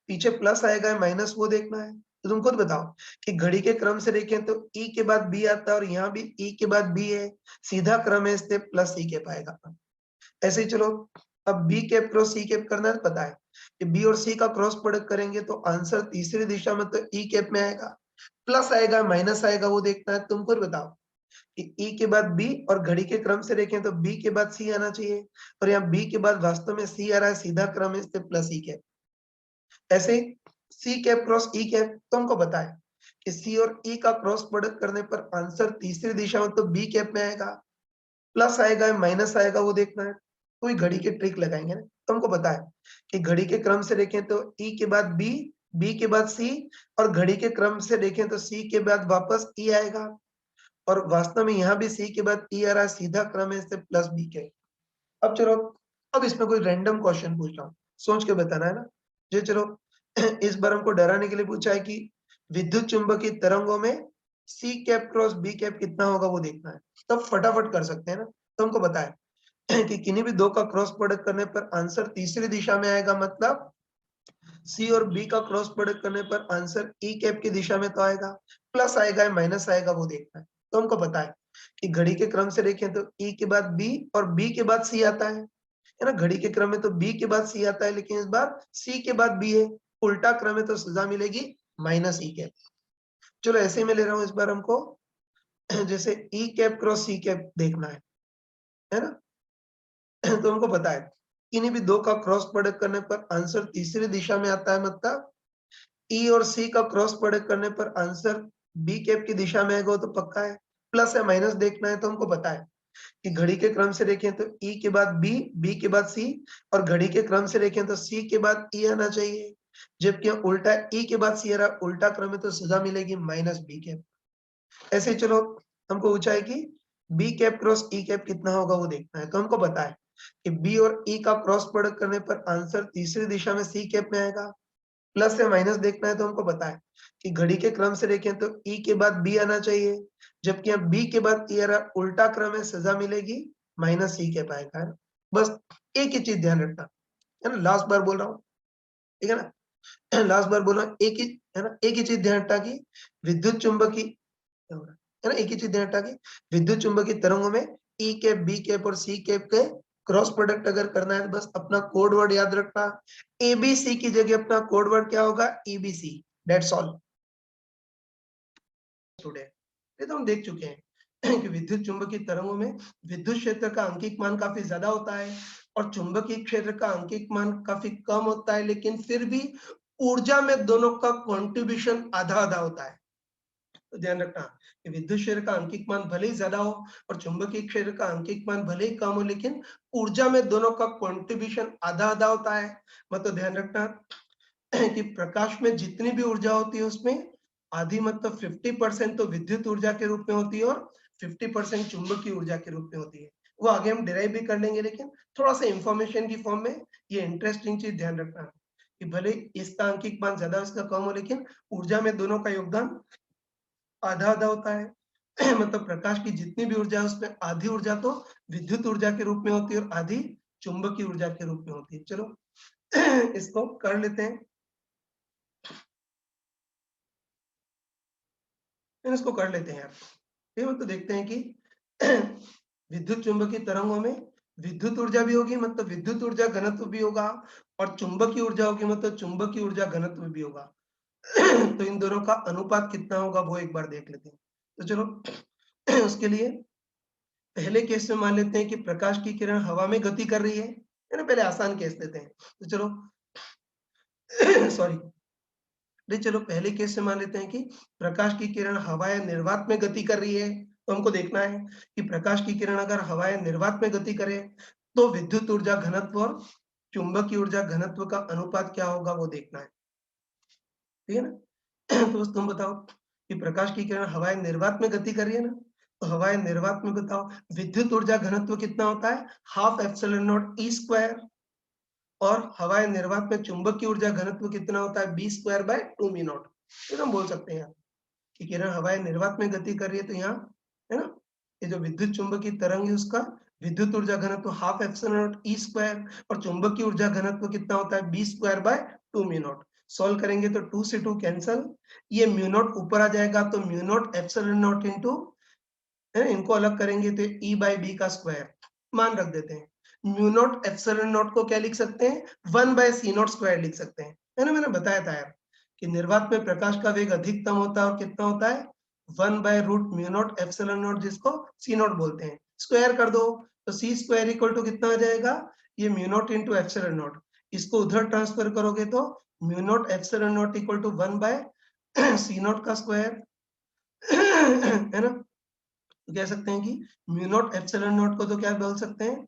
पीछे प्लस आएगा या माइनस, वो देखना है। तो तुम खुद बताओ कि घड़ी के क्रम से देखें तो ई के बाद बी आता है, और यहाँ भी ई के बाद बी है, सीधा क्रम है, इससे प्लस सी कैप आएगा। ऐसे ही चलो, अब B cap cross C cap करना है, पता है कि बी और सी का क्रॉस प्रोडक्ट करेंगे तो आंसर तीसरी दिशा में तो ई कैप में आएगा, प्लस आएगा माइनस आएगा, वो देखना है। तुम खुद बताओ कि ई के बाद बी, और घड़ी के क्रम से देखें तो बी के बाद सी आना चाहिए, और यहाँ बी के बाद वास्तव में सी आ रहा है, सीधा क्रम है, इससे प्लस ई कैप। ऐसे ही सी कैप क्रॉस ई कैप, तुमको पता है कि सी और ई का क्रॉस प्रोडक्ट करने पर आंसर तीसरी दिशा में तो बी कैप में आएगा, प्लस आएगा या माइनस आएगा, वो देखना है। कोई घड़ी की ट्रिक लगाएंगे ना। तुमको पता है कि घड़ी के क्रम से देखें तो ई के बाद बी के बाद सी, और घड़ी के क्रम से देखें तो सी के बाद वापस ई आएगा, और वास्तव में यहाँ भी सी के बाद ई आ रहा है, सीधा क्रम है, इससे प्लस बी के। अब चलो, अब इसमें कोई रैंडम क्वेश्चन पूछ रहा हूँ, सोच के बताना है ना। जी चलो, इस बार हमको डराने के लिए पूछा है कि विद्युत चुंबकीय तरंगों में C cap cross B cap कितना होगा, वो देखना है। तब फटाफट कर सकते हैं ना। तो हमको पता है कि किन्हीं भी दो का क्रॉस प्रोडक्ट करने पर आंसर तीसरी दिशा में आएगा, मतलब सी और बी का क्रॉस प्रोडक्ट करने पर आंसर ई कैप की दिशा में तो आएगा, प्लस आएगा या माइनस आएगा, वो देखना है। तो हमको पता है कि घड़ी के क्रम से देखें तो ई के बाद बी और बी के बाद सी आता है ना? घड़ी के क्रम में तो बी के बाद सी आता है, लेकिन इस बार सी के बाद बी है, उल्टा क्रम है, तो सजा मिलेगी माइनस ई कैप। चलो ऐसे ही मैं ले रहा हूं इस बार हमको जैसे ई कैप क्रॉस सी कैप देखना है ना? तो हमको पता है किन्हीं भी दो का क्रॉस प्रोडक्ट करने पर आंसर तीसरी दिशा में आता है, मतलब ई और सी का क्रॉस प्रोडक्ट करने पर आंसर बी कैप की दिशा में आएगा, तो पक्का है। प्लस या माइनस देखना है। तो हमको पता है कि घड़ी के क्रम से देखें तो ई के बाद बी के बाद सी, और घड़ी के क्रम से देखें तो सी के बाद ई आना चाहिए, जबकि यहाँ उल्टा ई के बाद सी आ रहा, उल्टा क्रम है, तो सजा मिलेगी माइनस बी कैप। ऐसे ही चलो, हमको पूछा है कि B cap cross E cap कितना होगा, वो देखना है। तो हमको पता है कि बी और ई का क्रॉस प्रोडक्ट करने पर आंसर तीसरी दिशा में सी कैप में आएगा, प्लस या माइनस देखना है। तो हमको पता है कि घड़ी के क्रम से देखें तो ई के बाद बी आना चाहिए, जबकि यहाँ बी के बाद ई आ रहा, उल्टा क्रम है, सजा मिलेगी माइनस सी कैप आएगा, है ना? बस एक ही चीज ध्यान रखना, है ना? लास्ट बार बोल रहा हूँ, ठीक है ना? लास्ट बार बोल रहा हूँ, एक ही, है ना? एक ही चीज ध्यान रखना कि विद्युत चुंबकीय, है ना? एक ही चीज ध्यान रखना कि विद्युत चुंबकीय तरंगों में ई कैप, बी कैप और सी कैप के क्रॉस प्रोडक्ट अगर करना है तो बस अपना कोड वर्ड याद रखना। एबीसी की जगह अपना कोड वर्ड क्या होगा? ईबीसी। That's all today. ये तो हम देख चुके हैं कि विद्युत चुंबकीय तरंगों में विद्युत क्षेत्र का अंकिक मान काफी ज्यादा होता है, और चुंबकीय क्षेत्र का अंकिक मान काफी कम होता है, लेकिन फिर भी ऊर्जा में दोनों का कंट्रीब्यूशन आधा आधा होता है। तो ध्यान रखना कि विद्युत क्षेत्र का अंकिक मान भले ही ज्यादा हो और चुंबकीय क्षेत्र का अंकिक मान भले ही कम हो, लेकिन ऊर्जा में दोनों का कंट्रीब्यूशन आधा आधा होता है। मतलब ध्यान रखना कि प्रकाश में जितनी भी ऊर्जा होती है उसमें आधी, मतलब 50% तो विद्युत ऊर्जा के रूप में होती है, और 50% चुंबकीय ऊर्जा के रूप में होती है। वो आगे हम डिराइव भी कर लेंगे, लेकिन थोड़ा सा इंफॉर्मेशन की फॉर्म में ये इंटरेस्टिंग चीज ध्यान रखना है कि भले इसका अंकिक मान ज्यादा इसका कम हो, लेकिन ऊर्जा में दोनों का योगदान आधा आधा होता है। मतलब प्रकाश की जितनी भी ऊर्जा है उसमें आधी ऊर्जा तो विद्युत ऊर्जा के रूप में होती है, और आधी चुंबकीय ऊर्जा के रूप में होती है। चलो इसको कर लेते हैं, इसको कर लेते हैं यार। ठीक है, तो देखते हैं कि विद्युत चुंबकीय तरंगों में विद्युत ऊर्जा भी होगी, मतलब विद्युत ऊर्जा घनत्व भी होगा, और चुंबकीय ऊर्जा होगी, मतलब चुंबकीय ऊर्जा घनत्व भी होगा। तो इन दोनों का अनुपात कितना होगा वो एक बार देख लेते हैं। तो चलो उसके लिए पहले केस में मान लेते हैं कि प्रकाश की किरण हवा में गति कर रही है ना, पहले आसान केस लेते हैं। तो चलो सॉरी, चलो पहले केस से मान लेते हैं कि प्रकाश की किरण हवा या निर्वात में गति कर रही है। तो हमको देखना है कि प्रकाश की किरण अगर हवा या निर्वात में गति करे तो विद्युत ऊर्जा घनत्व और चुंबकीय ऊर्जा घनत्व का अनुपात क्या होगा वो देखना है। ठीक है ना। तो बस तुम बताओ कि प्रकाश की किरण हवा या निर्वात में गति कर रही है ना, तो हवा या निर्वात में बताओ विद्युत ऊर्जा घनत्व कितना होता है, half epsilon naught E square, और हवा या निर्वात में चुंबकीय ऊर्जा घनत्व कितना होता है, बी स्क्वायर बाय 2 मी नॉट। तो हम बोल सकते हैं कि किरण हवा या निर्वात में गति कर रही है, तो यहाँ है ना, ये जो विद्युत चुंबकीय तरंग है उसका विद्युत ऊर्जा घनत्व half epsilon naught E square, और चुंबकीय ऊर्जा घनत्व कितना होता है, B square by 2 mu naught. Solve करेंगे तो 2 से 2 कैंसल, ये म्यू नॉट ऊपर आ जाएगा, तो mu not epsilon naught into, है ना, इनको अलग करेंगे तो ई बाय बी का स्क्वायर मान रख देते हैं। म्यू नॉट एप्सिलॉन नॉट को क्या लिख सकते हैं, 1 बाय सी नॉट स्क्वायर लिख सकते हैं, है ना। मैंने बताया था यार कि निर्वात में प्रकाश का वेग अधिकतम होता है, और कितना होता है, 1 by root mu not epsilon naught, जिसको सी नॉट बोलते हैं। स्क्वायर कर दो तो सी स्क्वायर इक्वल टू कितना आ जाएगा, ये mu naught into epsilon not, इसको उधर ट्रांसफर करोगे तो mu not epsilon naught equal to 1 by C naught का स्क्वायर, है ना। तो कह सकते हैं कि म्यू नॉट एप्सिलॉन नॉट को तो क्या बोल सकते हैं,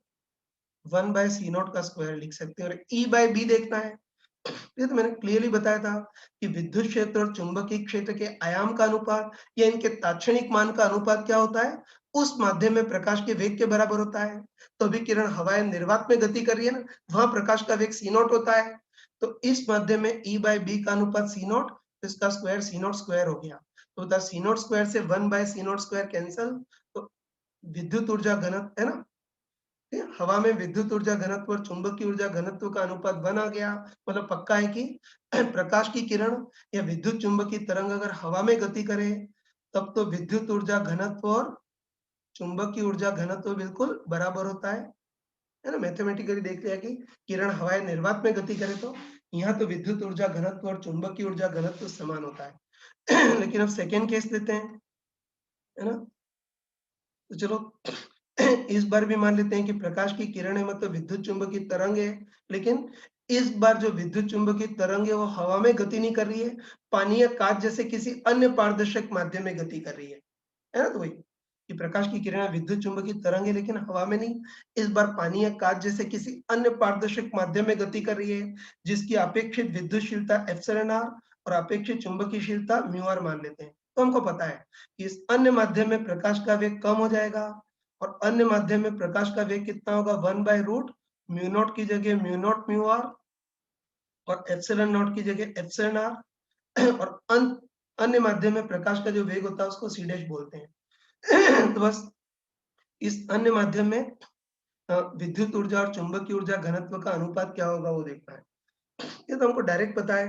1 बाय सी नॉट का स्क्वायर लिख सकते हैं, और ई बाय बी देखना है। ये तो मैंने क्लियरली बताया था कि विद्युत क्षेत्र और चुंबकीय क्षेत्र के आयाम का अनुपात या इनके तात्क्षणिक मान का अनुपात क्या होता है, उस माध्यम में प्रकाश के वेग के बराबर होता है। तो अभी किरण हवा या निर्वात में गति कर रही है ना, वहां प्रकाश का वेग सी नॉट होता है, तो इस माध्यम में ई बाय बी का अनुपात सी नॉट, तो इसका स्क्वायर सी नॉट स्क्वायर हो गया। तो बता सी नॉट स्क्वायर से 1 by C naught square cancel, तो विद्युत ऊर्जा घनत्व, है ना, हवा में विद्युत ऊर्जा घनत्व और चुंबकीय ऊर्जा घनत्व का अनुपात 1 आ गया। मतलब पक्का है कि प्रकाश की किरण या विद्युत चुंबकीय तरंग अगर हवा में गति करे तब तो विद्युत ऊर्जा घनत्व और चुंबकीय ऊर्जा घनत्व बिल्कुल बराबर होता है ना। मैथमेटिकली देख लिया कि किरण हवा या निर्वात में गति करे तो यहाँ तो विद्युत ऊर्जा घनत्व और चुंबकीय ऊर्जा घनत्व समान होता है। लेकिन अब सेकेंड केस लेते हैं, है ना। तो चलो इस बार भी मान लेते हैं कि प्रकाश की किरणें मतलब विद्युत चुंबकीय तरंग है, लेकिन इस बार जो विद्युत चुंबकीय तरंग है वो हवा में गति नहीं कर रही है, पानी या कांच जैसे किसी अन्य पारदर्शक माध्यम में गति कर रही है ना। तो वही कि प्रकाश की किरणें विद्युत चुंबकीय तरंग है लेकिन हवा में नहीं, इस बार पानी या कांच जैसे किसी अन्य पारदर्शक माध्यम में गति कर रही है, जिसकी अपेक्षित विद्युतशीलता एप्सिलॉन आर और अपेक्षित चुंबकीयशीलता म्यू आर मान लेते हैं। तो हमको पता है कि इस अन्य माध्यम में प्रकाश का वेग कम हो जाएगा, और अन्य माध्यम में प्रकाश का वेग कितना होगा, 1 बाय रूट म्यू नॉट की जगह म्यू नॉट म्यू आर, और एप्सिलॉन नॉट की जगह एप्सिलॉन आर, और अन्य माध्यम में प्रकाश का जो वेग होता है उसको सी डैश बोलते हैं। तो बस इस अन्य माध्यम में विद्युत ऊर्जा और चुंबकीय ऊर्जा घनत्व का अनुपात क्या होगा वो देखना है। ये तो हमको डायरेक्ट पता है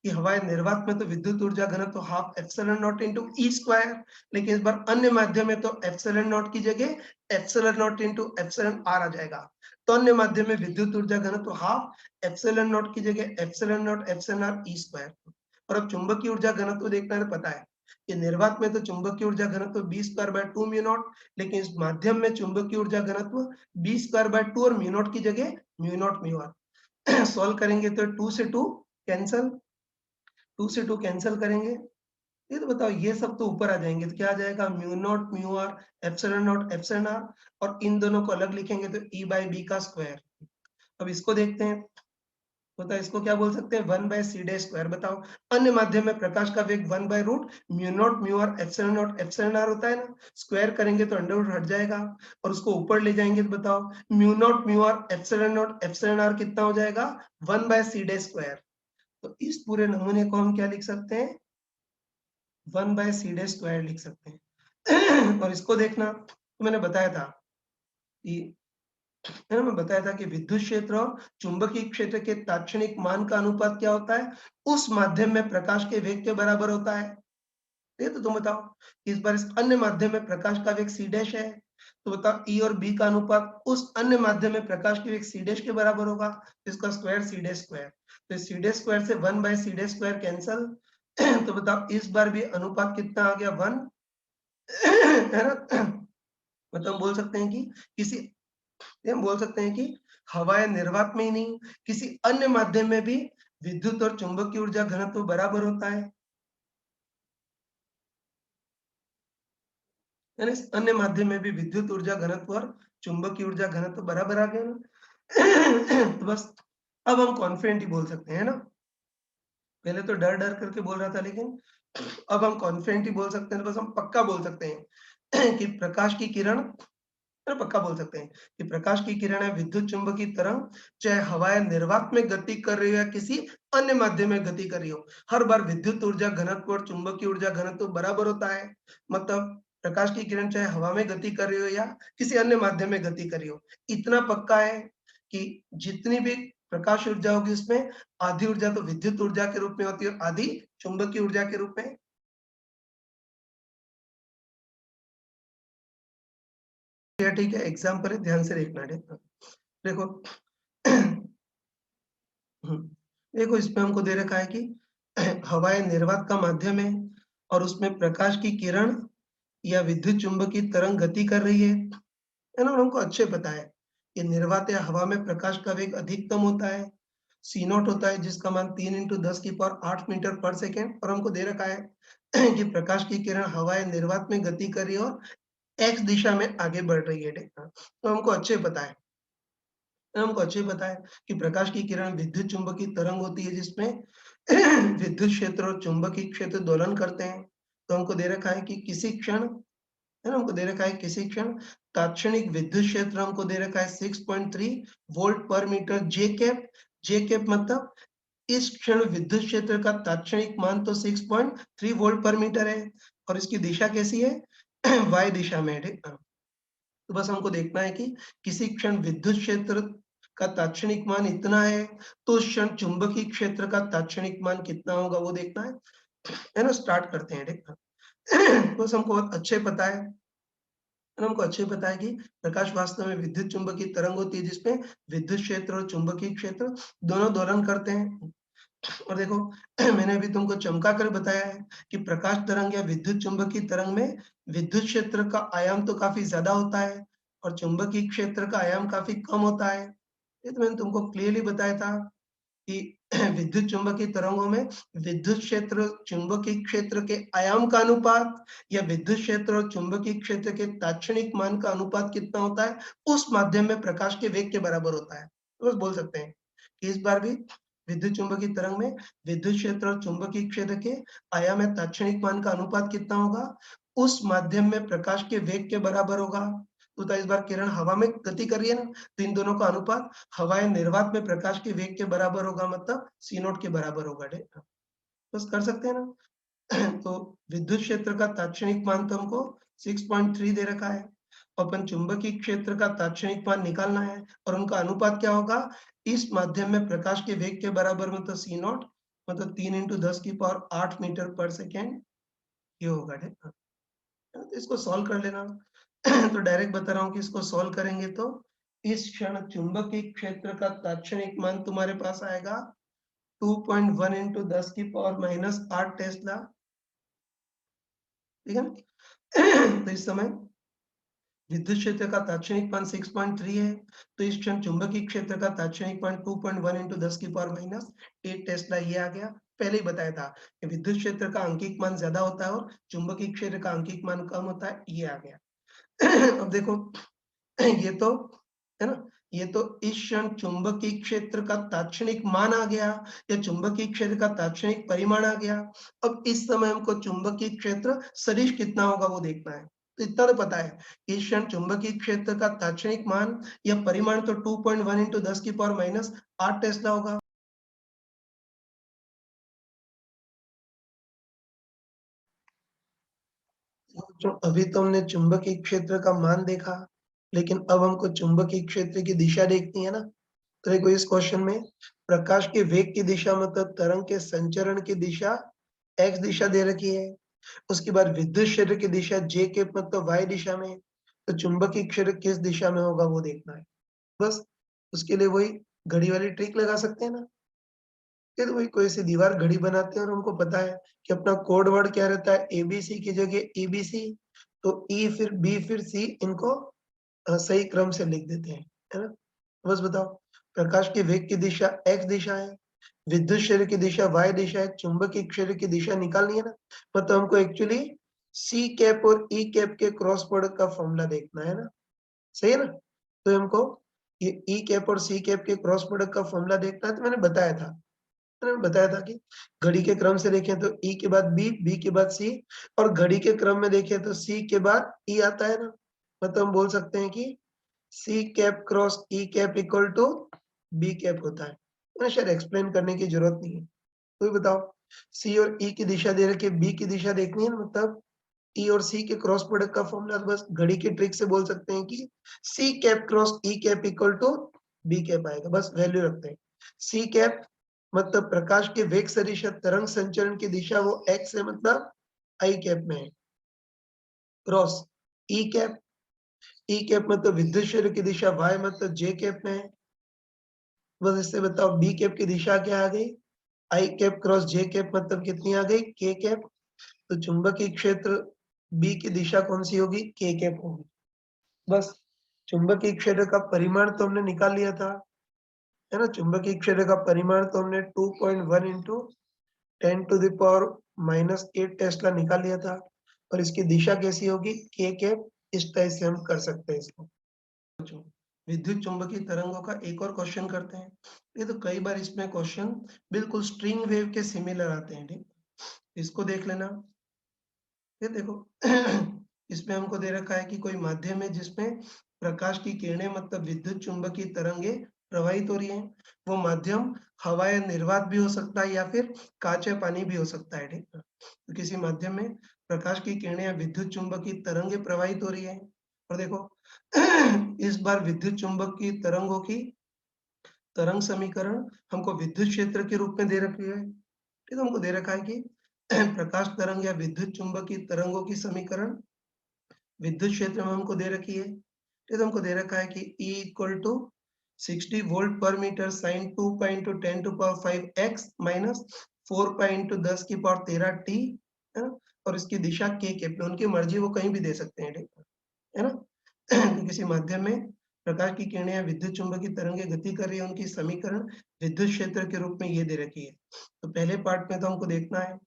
कि हवाई निर्वात में तो विद्युत ऊर्जा घनत्व half epsilon naught into E square, लेकिन इस बार अन्य माध्यम में तो एप्सिलॉन नॉट की जगह epsilon naught into epsilon r आ जाएगा। तो अन्य माध्यम में विद्युत ऊर्जा घनत्व हाफ एप्सिलॉन नॉट की जगह epsilon not epsilon R E square. और अब चुंबकीय ऊर्जा घनत्व देखना है, पता है कि निर्वात में तो चुंबकीय ऊर्जा घनत्व B square by 2 mu naught, लेकिन इस माध्यम में चुंबकीय ऊर्जा घनत्व बी स्क्वायर बाय 2 और म्यू नॉट की जगह mu naught mu R. Solve करेंगे तो 2 से 2 कैंसल, 2 से 2 कैंसल करेंगे। ये तो बताओ ये सब तो ऊपर आ जाएंगे तो क्या आ जाएगा, mu naught mu are epsilon are, और इन दोनों को अलग लिखेंगे तो ई बाय बी का स्क्वायर। अब इसको देखते हैं, बताओ इसको क्या बोल सकते हैं, 1 बाय सी डे स्क्वायर। बताओ अन्य माध्यम में प्रकाश का वेग 1 by root mu not epsilon R होता है ना, स्क्वायर करेंगे तो अंडर रूट हट जाएगा, और उसको ऊपर ले जाएंगे तो बताओ म्यू नॉट एप्सिलॉन आर कितना हो जाएगा, 1 बाय सी डे स्क्वायर। तो इस पूरे नमूने को हम क्या लिख सकते हैं, 1 बाय सी डे स्क्वायर लिख सकते हैं। और इसको देखना तो मैंने बताया था कि है ना, मैं बताया था कि विद्युत क्षेत्र और चुंबकीय क्षेत्र के तात्क्षणिक मान का अनुपात क्या होता है? उस माध्यम में प्रकाश के वेग के बराबर होता है। ये तो तुम बताओ। इस बार इस अन्य माध्यम में प्रकाश का वेग c डैश है, तो बताओ E और B का अनुपात उस अन्य माध्यम में प्रकाश के वेग c डैश के बराबर होगा, तो इसका स्क्वायर c डैश स्क्वायर, तो c डैश स्क्वायर से 1 by c dash square cancel. तो बताओ इस बार भी अनुपात कितना आ गया? 1। है ना? मतलब हम बोल सकते हैं कि किसी ये हम बोल सकते हैं कि हवा या निर्वात में ही नहीं, किसी अन्य माध्यम में भी विद्युत और चुंबकीय ऊर्जा घनत्व बराबर होता है। यानी इस अन्य माध्यम में भी विद्युत ऊर्जा घनत्व और चुंबकीय ऊर्जा घनत्व बराबर आ गया ना। तो बस अब हम कॉन्फिडेंट ही बोल सकते हैं ना। पहले तो डर डर करके बोल रहा था, लेकिन अब हम कॉन्फिडेंट ही बोल सकते हैं, तो बस हम पक्का बोल सकते हैं कि प्रकाश की किरण, पक्का बोल सकते हैं कि प्रकाश की किरण है विद्युत चुंबकीय तरंग, चाहे हवा या निर्वात में गति कर रही हो या किसी अन्य माध्यम में गति कर रही हो, हर बार विद्युत ऊर्जा घनत्व और चुंबकीय ऊर्जा घनत्व बराबर होता है। मतलब प्रकाश की किरण चाहे हवा में गति कर रही हो या किसी अन्य माध्यम में गति कर रही हो, इतना पक्का है कि जितनी भी प्रकाश ऊर्जा होगी उसमें आधी ऊर्जा तो विद्युत ऊर्जा के रूप में होती है और आधी चुंबकीय ऊर्जा के रूप में। ठीक है, एग्जाम्पल है, ध्यान से देखना है। देखो देखो इसमें हमको दे रखा है कि हवा या निर्वात का माध्यम है और उसमें प्रकाश की किरण या विद्युत चुंबकीय तरंग गति कर रही है ना? और हमको अच्छे पता है कि निर्वात या हवा में प्रकाश का वेग अधिकतम होता है, c नॉट होता है, जिसका मान 3 × 10 की पावर 8 मीटर पर सेकंड, और हमको दे रखा है कि प्रकाश की किरण हवा या निर्वात में गति कर रही है और x दिशा में आगे बढ़ रही है। तो हमको अच्छे पता है, हमको अच्छे पता है कि प्रकाश की किरण विद्युत चुंबकीय तरंग होती है, जिसमें विद्युत क्षेत्र और चुंबकीय क्षेत्र दोलन करते हैं। तो हमको दे रखा है कि किसी क्षण, है ना, हमको दे रखा है किसी क्षण तात्क्षणिक विद्युत क्षेत्र हमको दे रखा है 6.3 वोल्ट पर मीटर जे कैप। जे कैप मतलब इस क्षण विद्युत क्षेत्र का तात्क्षणिक मान तो 6.3 वोल्ट पर मीटर है और इसकी दिशा कैसी है? y दिशा में है, ठीक है। तो बस हमको देखना है कि किसी क्षण विद्युत क्षेत्र का तात्क्षणिक मान इतना है, तो उस क्षण चुंबकीय क्षेत्र का तात्क्षणिक मान कितना होगा वो देखना है ना? स्टार्ट करते हैं, ठीक है। बस हमको बहुत अच्छे पता है, हमको अच्छे पता है कि प्रकाश वास्तव में विद्युत चुंबकीय तरंग होती है, जिसमें विद्युत क्षेत्र और चुंबकीय क्षेत्र दोनों दोलन करते हैं। और देखो मैंने अभी तुमको चमका कर बताया है कि प्रकाश तरंग या विद्युत चुंबकीय तरंग में विद्युत क्षेत्र का आयाम तो काफी ज्यादा होता है और चुंबकीय क्षेत्र का आयाम काफी कम होता है। ये तो मैंने तुमको क्लियरली बताया था कि विद्युत चुंबकीय तरंगों में विद्युत क्षेत्र चुंबकीय क्षेत्र के आयाम का अनुपात या विद्युत क्षेत्र और चुंबकीय क्षेत्र के तात्क्षणिक मान का अनुपात कितना होता है, उस माध्यम में प्रकाश के वेग के बराबर होता है। तो बस बोल सकते हैं कि इस बार भी विद्युत चुंबकीय तरंग में विद्युत क्षेत्र और चुंबकीय क्षेत्र के आयाम या तात्क्षणिक मान का अनुपात कितना होगा, उस माध्यम में प्रकाश के वेग के बराबर होगा। तो इस बार किरण हवा में गति कर रही है ना, तो इन दोनों का अनुपात हवा या निर्वात में प्रकाश के वेग के बराबर होगा, मतलब c नॉट के बराबर होगा। बस कर सकते हैं ना। तो विद्युत क्षेत्र का तात्क्षणिक मान तो हमको 6.3 दे रखा है, अपन चुंबकीय क्षेत्र का तात्क्षणिक मान निकालना है और उनका अनुपात क्या होगा, इस माध्यम में प्रकाश के वेग के बराबर, मतलब c नॉट, मतलब 3 × 10 की पावर 8 मीटर पर सेकेंड ये होगा। ठीक है, तो इसको सॉल्व कर लेना। तो डायरेक्ट बता रहा हूँ कि इसको सॉल्व करेंगे तो इस क्षण चुंबकीय क्षेत्र का तात्क्षणिक मान तुम्हारे पास आएगा 2.1 × 10 की पावर -8 टेस्ला। ठीक है ना? तो इस समय विद्युत क्षेत्र का तात्क्षणिक मान 6.3 है, तो इस क्षण चुंबकीय क्षेत्र का तात्क्षणिक मान 2.1 × 10 की पावर -8 टेस्ला ये आ गया। पहले ही बताया था कि विद्युत क्षेत्र का अंकिक मान ज्यादा होता है और चुंबकीय क्षेत्र का अंकिक मान कम होता है, ये आ गया। अब देखो ये तो, है ना, ये तो इस क्षण चुंबकीय क्षेत्र का तात्क्षणिक मान आ गया या चुंबकीय क्षेत्र का तात्क्षणिक परिमाण आ गया। अब इस समय हमको चुंबकीय क्षेत्र सदिश कितना होगा वो देखना है। तो इतना तो पता है, इस क्षण चुंबकीय क्षेत्र का तात्क्षणिक मान या परिमाण तो 2.1 × 10 की पावर -8 टेस्ला होगा। तो अभी तो हमने चुंबकीय क्षेत्र का मान देखा, लेकिन अब हमको चुंबकीय क्षेत्र की दिशा देखनी है ना। तो देखो इस क्वेश्चन में प्रकाश के वेग की दिशा मतलब तरंग के संचरण की दिशा x दिशा दे रखी है। उसके बाद विद्युत क्षेत्र की दिशा j के मतलब y दिशा में। तो चुंबकीय क्षेत्र किस दिशा में होगा वो देखना है। बस उसके लिए वही घड़ी वाली ट्रिक लगा सकते हैं ना। फिर वही कोई सी दीवार घड़ी बनाते हैं और हमको पता है कि अपना कोड वर्ड क्या रहता है, एबीसी की जगह ईबीसी। तो ई फिर बी फिर सी, इनको सही क्रम से लिख देते हैं, है ना। बस बताओ, प्रकाश के वेग की दिशा x दिशा है, विद्युत क्षेत्र की दिशा y दिशा है, चुंबकीय क्षेत्र की दिशा निकालनी है ना। मतलब हमको एक्चुअली सी कैप और ई कैप के क्रॉस प्रोडक्ट का फॉर्मूला देखना है ना। सही है ना। तो हमको ये ई कैप और सी कैप के क्रॉस प्रोडक्ट का फॉर्मूला देखना है। तो मैंने बताया था कि घड़ी के क्रम से देखें तो ई के बाद बी, बी के बाद सी, और घड़ी के क्रम में देखें तो सी के बाद ई आता है ना। मतलब हम बोल सकते हैं कि C cap cross E cap equal to B cap होता है। ना शायद एक्सप्लेन करने की जरूरत नहीं है। तो ये बताओ, सी और ई की दिशा दे रखी है, बी की दिशा देखनी है ना। मतलब ई और सी के क्रॉस प्रोडक्ट का फॉर्मूला बस घड़ी की ट्रिक से बोल सकते हैं कि C cap cross E cap equal to B cap आएगा। बस वैल्यू रखते हैं। सी कैप मतलब प्रकाश के वेग सदिश तरंग संचरण की दिशा वो x है, मतलब आई कैप में है। क्रॉस ई कैप मतलब विद्युत क्षेत्र की दिशा y मतलब j कैप में है। बस इससे बताओ बी कैप की दिशा क्या आ गई, आई कैप क्रॉस जे कैप मतलब कितनी आ गई, के कैप। तो चुंबकीय क्षेत्र बी की दिशा कौन सी होगी, के कैप होगी। बस चुंबकीय क्षेत्र का परिमाण तो हमने निकाल लिया था, है ना। चुंबकीय क्षेत्र का परिमाण तो हमने 2.1 into 10 to the power -8 tesla निकाल लिया था। और इसकी दिशा कैसी होगी, के कैप। इस टाइप से हम कर सकते हैं इसको। विद्युत चुंबकीय तरंगों का एक और क्वेश्चन करते हैं। ये तो कई बार इसमें क्वेश्चन बिल्कुल स्ट्रिंग वेव के सिमिलर आते हैं, ठीक। इसको देख लेना। ये देखो इसमें हमको दे रखा है कि कोई माध्यम है जिसमें प्रकाश की किरणें मतलब विद्युत चुंबकीय तरंगे प्रवाहित हो रही हैं। वो माध्यम हवा या निर्वात भी हो सकता है या फिर कांच या पानी भी हो सकता है, ठीक है। तो किसी माध्यम में प्रकाश की किरणें या विद्युत चुंबकीय तरंगे प्रवाहित हो रही है। और देखो इस बार विद्युत चुंबकीय तरंगों की तरंग समीकरण हमको विद्युत क्षेत्र के रूप में दे रखी है। ठीक है, हमको दे रखा है कि प्रकाश तरंग या विद्युत चुंबकीय तरंगों की समीकरण विद्युत क्षेत्र में हमको दे रखी है। ठीक है, हमको दे रखा है कि E इक्वल टू 60 वोल्ट पर metre sine 2 pi into 10 to power 5 x minus 4 pi into 10 की पावर 13 t, है ना। और इसकी दिशा के कैप में, उनकी मर्जी वो कहीं भी दे सकते हैं, ठीक है ना। तो किसी माध्यम में प्रकाश की किरणें या विद्युत चुंबकीय तरंगे गति कर रही है, उनकी समीकरण विद्युत क्षेत्र के रूप में ये दे रखी है। तो पहले पार्ट में तो हमको देखना है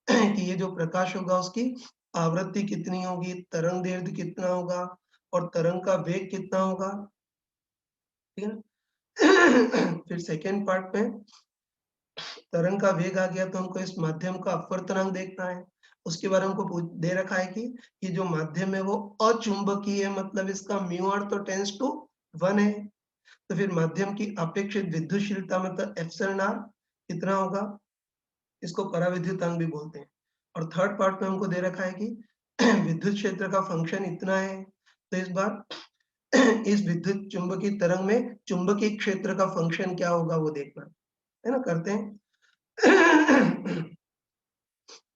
कि ये जो प्रकाश होगा उसकी आवृत्ति कितनी होगी, तरंग दैर्ध्य कितना होगा और तरंग का वेग कितना होगा, ठीक है ना। फिर सेकेंड पार्ट में तरंग का वेग आ गया तो हमको इस माध्यम का अपवर्तनांक देखना है। उसके बारे में हमको दे रखा है कि ये जो माध्यम है वो अचुंबकीय है, मतलब इसका म्यू आर तो टेंस टू 1 है। तो फिर माध्यम की अपेक्षित विद्युतशीलता मतलब एप्सिलॉन आर कितना होगा, इसको पराविद्युतांक भी बोलते हैं। और थर्ड पार्ट में हमको दे रखा है कि विद्युत क्षेत्र का फंक्शन इतना है। तो इस बार इस विद्युत चुंबकीय तरंग में चुंबकीय क्षेत्र का फंक्शन क्या होगा वो देखना है ना। करते हैं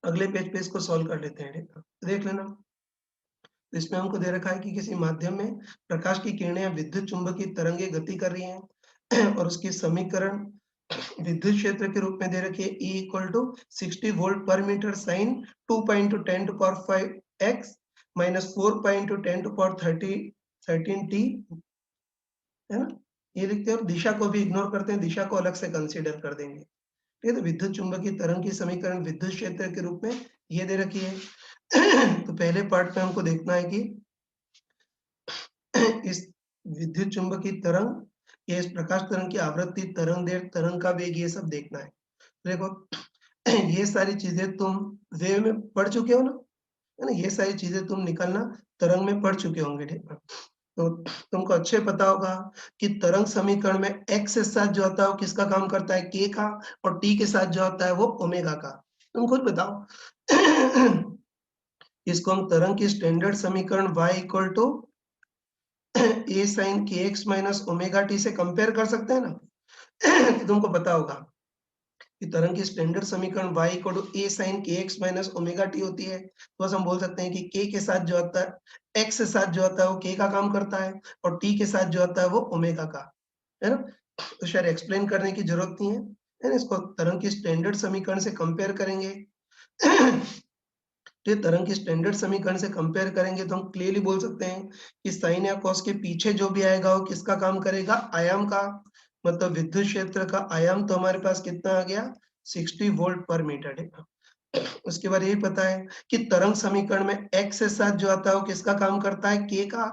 अगले पेज पे इसको सॉल्व कर लेते हैं, ठीक है? देख लेना। तो इसमें हमको दे रखा है कि किसी माध्यम में प्रकाश की किरणें या विद्युत चुंबकीय तरंगे गति कर रही हैं और उसकी समीकरण विद्युत क्षेत्र के रूप में दे रखी है E इक्वल टू 60 वोल्ट पर metre sine 2 pi into 10 to power 5 x minus 4 pi into 10 to power 13 t, है ना। ये लिखते हैं और दिशा को भी इग्नोर करते हैं, दिशा को अलग से कंसीडर कर देंगे। ठीक है, तो विद्युत चुंबकीय तरंग की समीकरण विद्युत क्षेत्र के रूप में ये दे रखी है। तो पहले पार्ट में हमको देखना है कि इस विद्युत चुंबकीय तरंग या इस प्रकाश तरंग की आवृत्ति, तरंग दैर्ध्य, तरंग का वेग, ये सब देखना है। देखो ये सारी चीजें तुम वेव में पढ़ चुके हो ना, है ना। ये सारी चीजें तुम निकलना तरंग में पढ़ चुके होंगे, ठीक है। तो तुमको अच्छे पता होगा कि तरंग समीकरण में x के साथ जो आता है वो किसका काम करता है, k का, और t के साथ जो आता है वो ओमेगा का। तुम खुद बताओ। इसको हम तरंग की स्टैंडर्ड समीकरण y equal to A sine K X minus omega T से कंपेयर कर सकते हैं ना। कि तुमको पता होगा कि तरंग की स्टैंडर्ड समीकरण y equal to A sine K X minus omega T होती है। तो बस हम बोल सकते हैं कि k के साथ जो आता है, x के साथ जो आता है वो k का काम करता है और t के साथ जो आता है वो ओमेगा का, है ना। तो शायद एक्सप्लेन करने की जरूरत नहीं है ना। इसको तरंग की स्टैंडर्ड समीकरण से कंपेयर करेंगे। तो ये तरंग की स्टैंडर्ड समीकरण से कंपेयर करेंगे तो हम क्लियरली बोल सकते हैं कि साइन या कॉस के पीछे जो भी आएगा वो किसका काम करेगा, आयाम का। मतलब विद्युत क्षेत्र का आयाम तो हमारे पास कितना आ गया, 60 वोल्ट पर मीटर है। उसके बाद यही पता है कि तरंग समीकरण में x के साथ जो आता है वो किसका काम करता है, k का।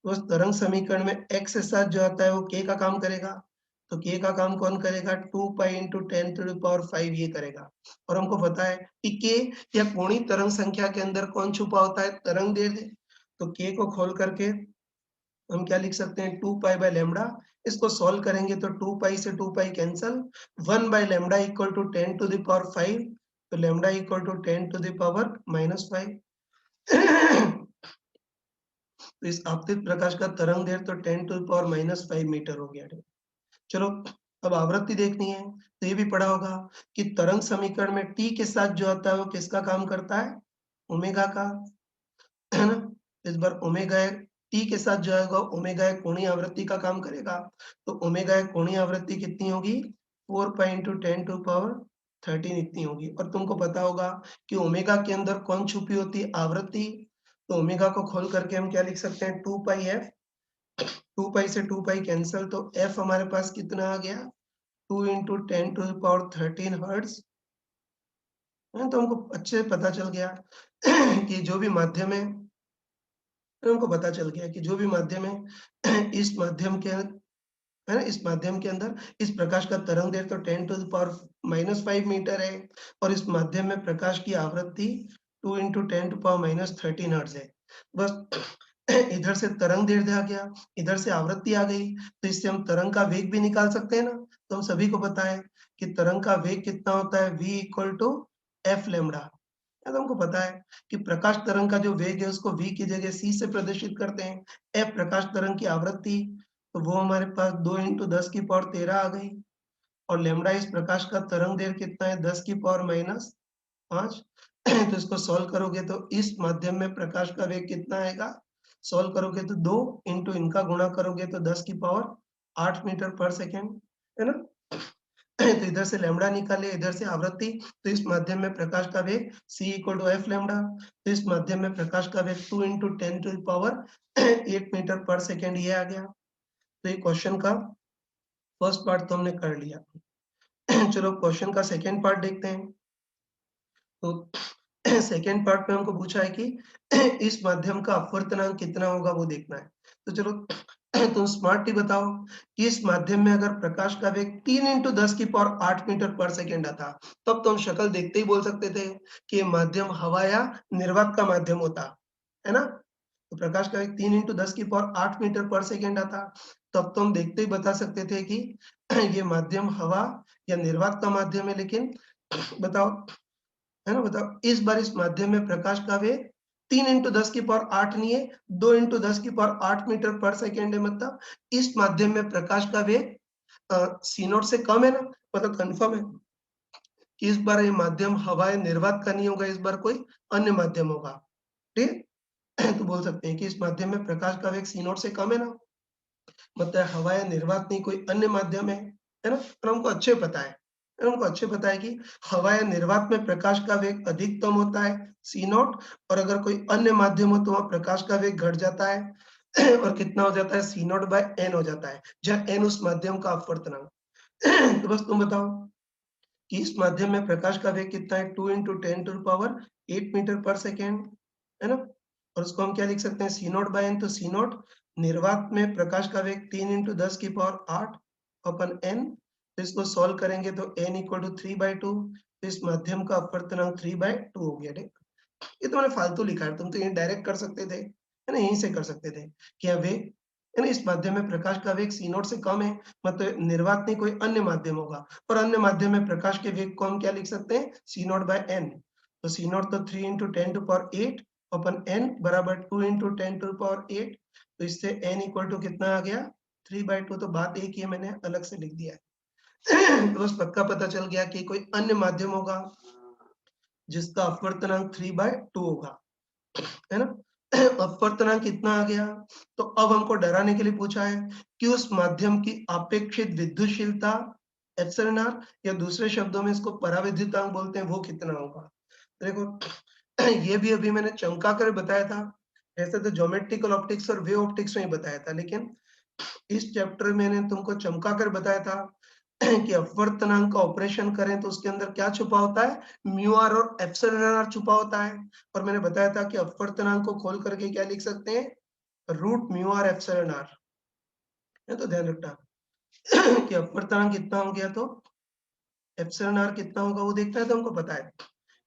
तो उस तरंग समीकरण में x के साथ जो आता है वो k का काम करेगा। तो k का काम कौन करेगा, 2 पाई इंटू 10⁵ ये करेगा। और हमको पता है कि k या कोणीय तरंग संख्या के अंदर कौन छुपा होता है, तरंग दैर्ध्य। तो k को खोल करके हम क्या लिख सकते हैं, 2 पाई बाय लैम्ब्डा। इसको सॉल्व करेंगे तो 2 पाई से 2 pi cancel, 1 by lambda equal to 10⁵ तो लैम्ब्डा इक्वल टू 10⁻⁻5। तो इस आपतित प्रकाश का तरंग दैर्ध्य तो 10⁻⁻5 मीटर हो गया। चलो अब आवृत्ति देखनी है। तो ये भी पढ़ा होगा कि तरंग समीकरण में t के साथ जो आता है वो किसका काम करता है, ओमेगा का, है ना। इस बार ओमेगा t के साथ जो आएगा ओमेगा एक कोणीय आवृत्ति का काम करेगा। तो ओमेगा एक कोणीय आवृत्ति कितनी होगी, 4 पाई इंटू 10⁻13 इतनी होगी। और तुमको पता होगा कि ओमेगा के अंदर कौन छुपी होती है, आवृत्ति। तो ओमेगा को खोल करके हम क्या लिख सकते हैं, 2 पाई f, 2 पाई से 2 पाई कैंसल तो f हमारे पास कितना आ गया, 2 इंटू 10⁻13 हर्ट्ज। तो हमको अच्छे से पता चल गया कि जो भी माध्यम है, तो हमको पता चल गया कि जो भी माध्यम है इस माध्यम के, है ना, इस माध्यम के अंदर इस प्रकाश का तरंग दैर्ध्य तो 10⁻⁻5 मीटर है और इस माध्यम में प्रकाश की आवृत्ति 2 इंटू 10⁻13 हर्ट्ज है। बस इधर से तरंग दैर्ध्य आ गया, इधर से आवृत्ति आ गई, तो इससे हम तरंग का वेग भी निकाल सकते हैं ना। तो हम सभी को पता है कि तरंग का वेग कितना होता है, v equal to F lambda. तो हमको पता है कि प्रकाश तरंग का जो वेग है उसको v की जगह c से प्रदर्शित करते हैं। f प्रकाश तरंग की आवृत्ति, तो वो हमारे पास 2 इंटू 10⁻13 आ गई। और लैम्ब्डा इस प्रकाश का तरंग दैर्ध्य कितना है, 10⁻⁻5। तो इसको सॉल्व करोगे तो इस माध्यम में प्रकाश का वेग कितना आएगा, सॉल्व करोगे तो 2 इंटू इनका गुणा करोगे तो 10⁸ मीटर पर सेकेंड, है ना। तो इधर से लैम्ब्डा निकाले, इधर से आवृत्ति, तो इस माध्यम में प्रकाश का वेग c equal to F lambda. तो इस माध्यम में प्रकाश का वेग 2 इंटू 10⁸ मीटर पर सेकेंड ये आ गया। तो ये क्वेश्चन का फर्स्ट पार्ट तो हमने कर लिया। चलो क्वेश्चन का सेकेंड पार्ट देखते हैं। तो सेकेंड पार्ट में हमको पूछा है कि इस माध्यम का अपवर्तनांक कितना होगा वो देखना है। तो चलो तुम स्मार्टली बताओ कि इस माध्यम में अगर प्रकाश का वेग 3 इंटू 10⁸ मीटर पर सेकेंड आता, तब तो हम शक्ल देखते ही बोल सकते थे कि ये माध्यम हवा या निर्वात का माध्यम होता, है ना। तो प्रकाश का वेग 3 इंटू 10⁸ मीटर पर सेकेंड आता, तब तो हम देखते ही बता सकते थे कि ये माध्यम हवा या निर्वात का माध्यम है। लेकिन बताओ, है ना, बताओ इस बार इस माध्यम में प्रकाश का वेग 3 इंटू 10⁸ नहीं है, 2 इंटू 10⁸ मीटर पर सेकेंड है। मतलब इस माध्यम में प्रकाश का वेग सी नॉट से कम है ना। मतलब कंफर्म है कि इस बार ये माध्यम हवा या निर्वात का नहीं होगा, इस बार कोई अन्य माध्यम होगा। ठीक है। तो बोल सकते हैं कि इस माध्यम में प्रकाश का वेग सी नॉट से कम है ना, मतलब हवा या निर्वात नहीं, कोई अन्य माध्यम है ना। और हमको अच्छे पता है, हमको अच्छे पता है कि हवा या निर्वात में प्रकाश का वेग अधिकतम होता है सी नॉट, और अगर कोई अन्य माध्यम हो तो वहां प्रकाश का वेग घट जाता है और कितना हो जाता है, सी नॉट बाय एन हो जाता है, जहाँ एन उस माध्यम का अपवर्तनांक। तो बस तुम बताओ कि इस माध्यम में प्रकाश का वेग कितना है, 2 इंटू 10⁸ मीटर पर सेकेंड, है ना। और उसको हम क्या लिख सकते हैं, सी नॉट बाय एन। तो सी नॉट निर्वात में प्रकाश का वेग 3 इंटू 10⁸ अपन एन। तो इसको सॉल्व करेंगे तो एन इक्वल टू 3/2। तो इस माध्यम का अपवर्तनांक 3/2 हो गया। ठीक, ये तो मैंने फालतू लिखा है, तुम तो ये डायरेक्ट कर सकते थे, है ना, यहीं से कर सकते थे कि यह वेग, है ना, इस माध्यम में प्रकाश का वेग सी नॉट से कम है, मतलब निर्वात नहीं कोई अन्य माध्यम होगा। और अन्य माध्यम में प्रकाश के वेग को हम क्या लिख सकते हैं, सी नॉट बाय एन। तो सी नॉट तो 3 इंटू 10⁸ अपन n बराबर 2 into 10 to the power 8, तो इससे n इक्वल टू कितना आ गया 3/2। तो बात एक ही है, मैंने अलग से लिख दिया है। तो बस पक्का पता चल गया कि कोई अन्य माध्यम होगा जिसका अपवर्तनांक 3/2 होगा, है ना। अपवर्तनांक कितना आ गया, तो अब हमको डराने के लिए पूछा है कि उस माध्यम की अपेक्षित विद्युतशीलता एप्सिलॉन आर, या दूसरे शब्दों में इसको पराविद्युतांक बोलते हैं, वो कितना होगा। देखो ये भी अभी मैंने चमका कर बताया था, ऐसे तो ज्योमेट्रिकल ऑप्टिक्स और वेव ऑप्टिक्स में ही बताया था, लेकिन इस चैप्टर में मैंने तुमको चमका कर बताया था कि अपवर्तनांक का ऑपरेशन करें तो उसके अंदर क्या छुपा होता है, म्यू आर और एप्सिलॉन आर छुपा होता है। और मैंने बताया था कि अपवर्तनांक को खोल करके क्या लिख सकते हैं, root mu are epsilon R. ये तो ध्यान रखना कि अपवर्तनांक कितना हो गया तो एप्सिलॉन आर कितना होगा वो देखना है, तो हमको पता है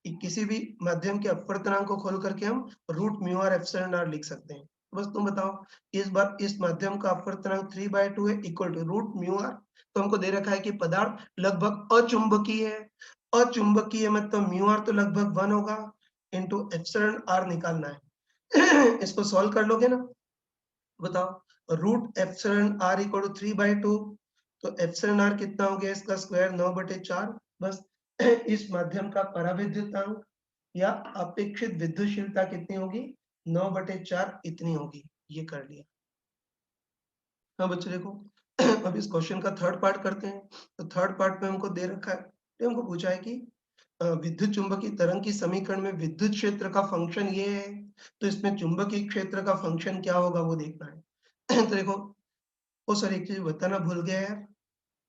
कि किसी भी माध्यम के अपवर्तनांक को खोल करके हम root mu are epsilon R लिख सकते हैं। बस तुम बताओ, इस बार इस माध्यम का अपवर्तनांक 3/2 है equal to root mu R. तो हमको दे रखा है कि पदार्थ लगभग अचुंबकीय है। अचुंबकीय मतलब म्यू आर तो लगभग 1 होगा, इनटू एप्सिलॉन आर निकालना है। इसको सॉल्व कर लोगे ना, बताओ root epsilon R equal to 3/2, तो एप्सिलॉन आर कितना हो गया, इसका स्क्वायर 9/4। बस इस माध्यम का पराविद्युतांक या अपेक्षित विद्युतशीलता कितनी होगी, 9/4 इतनी होगी। ये कर लिया। हाँ बच्चे देखो, अब इस क्वेश्चन का थर्ड पार्ट करते हैं। तो थर्ड पार्ट में हमको दे रखा है, ये हमको पूछा है कि विद्युत चुंबकीय तरंग की समीकरण में विद्युत क्षेत्र का फंक्शन ये है, तो इसमें चुंबकीय क्षेत्र का फंक्शन क्या होगा वो देखना है। तो देखो, ओ सर एक चीज बताना भूल गया यार,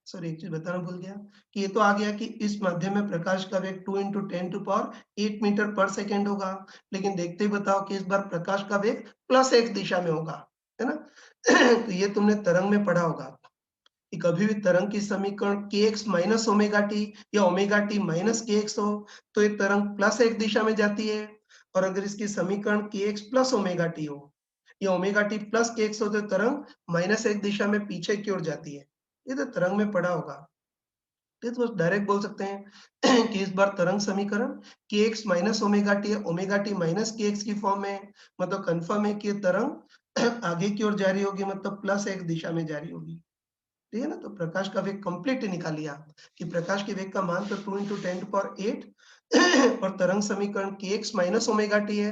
सर एक चीज बताना भूल गया कि ये तो आ गया कि इस माध्यम में प्रकाश का वेग 2 into 10 to power 8 मीटर पर सेकेंड होगा, लेकिन देखते ही बताओ कि इस बार प्रकाश का वेग प्लस x दिशा में होगा, है ना। तो ये तुमने तरंग में पढ़ा होगा कि कभी भी तरंग की समीकरण kx माइनस ओमेगा टी या ओमेगा टी माइनस kx हो तो ये तरंग प्लस x दिशा में जाती है, और अगर इसकी समीकरण kx प्लस ओमेगा टी हो या ओमेगा टी प्लस kx हो तो तरंग माइनस x दिशा में पीछे की ओर जाती है। ये तो तरंग में पढ़ा होगा। तो डायरेक्ट बोल सकते हैं कि इस बार तरंग समीकरण kx minus omega T omega T minus kx की फॉर्म में, मतलब कंफर्म है कि ये तरंग आगे की ओर जारी होगी, मतलब प्लस x दिशा में जारी होगी। ठीक है ना। तो प्रकाश का वेग कंप्लीट निकाल लिया कि प्रकाश के वेग का मान तो 2 into 10 to power 8 और तरंग समीकरण kx माइनस ओमेगा टी है,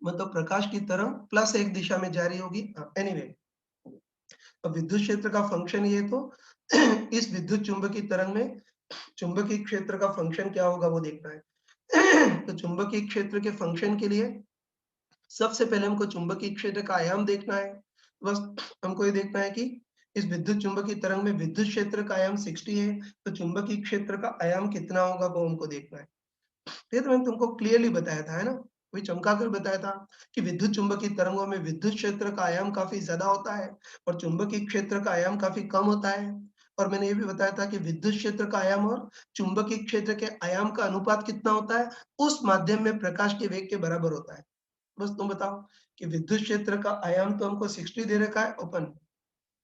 मतलब प्रकाश की तरंग प्लस एक दिशा में जारी होगी। एनीवे, अब विद्युत क्षेत्र का फंक्शन ये, तो इस विद्युत चुंबकीय तरंग में चुंबकीय क्षेत्र का फंक्शन क्या होगा वो देखना है। तो चुंबकीय क्षेत्र के फंक्शन के लिए सबसे पहले हमको चुंबकीय क्षेत्र का आयाम देखना है। बस हमको ये देखना है कि इस विद्युत चुंबकीय तरंग में विद्युत क्षेत्र का आयाम 60 है, तो चुंबकीय क्षेत्र का आयाम कितना होगा वो हमको देखना है। ये तो मैंने तुमको क्लियरली बताया था, है ना, वही चमका कर बताया था कि विद्युत चुंबकीय तरंगों में विद्युत क्षेत्र का आयाम काफी ज्यादा होता है और चुंबकीय क्षेत्र का आयाम काफी कम होता है। और मैंने ये भी बताया था कि विद्युत क्षेत्र का आयाम और चुंबकीय क्षेत्र के आयाम का अनुपात कितना होता है, उस माध्यम में प्रकाश के वेग के बराबर होता है। बस तुम बताओ कि विद्युत क्षेत्र का आयाम तो हमको 60 दे रखा है, ओपन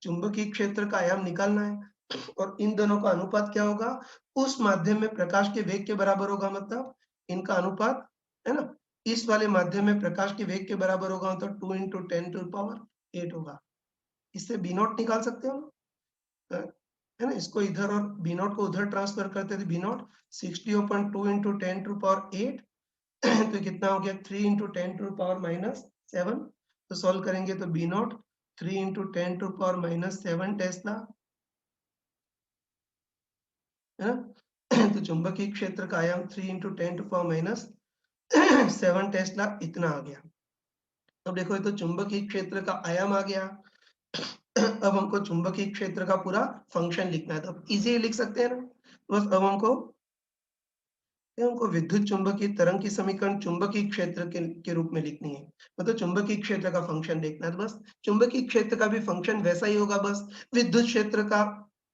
चुंबकीय क्षेत्र का आयाम निकालना है और इन दोनों का अनुपात क्या होगा, उस माध्यम में प्रकाश के वेग के बराबर होगा, मतलब इनका अनुपात, है ना, इस वाले माध्यम में प्रकाश के वेग के बराबर होगा, मतलब 2 into 10 to the power 8 होगा। इससे बी नॉट निकाल सकते हो ना, है ना, इसको इधर और बी नॉट को उधर ट्रांसफर करते थे, B not 60/2 into 10 to the power 8 तो कितना हो गया 3 into 10 to the power -7। तो सॉल्व करेंगे तो B naught 3 into 10 to the power -7 tesla, है ना। तो चुंबकीय क्षेत्र का आयाम 3 into 10 to the power -7 Tesla इतना आ गया। अब देखो ये तो चुंबकीय क्षेत्र का आयाम आ गया। अब हमको चुंबकीय क्षेत्र का पूरा फंक्शन लिखना है, तो अब इजी लिख सकते हैं ना। बस अब हमको विद्युत चुंबकीय तरंग की समीकरण चुंबकीय क्षेत्र के रूप में लिखनी है, मतलब चुंबकीय क्षेत्र का फंक्शन देखना है। तो बस चुंबकीय क्षेत्र का भी फंक्शन वैसा ही होगा, बस विद्युत क्षेत्र का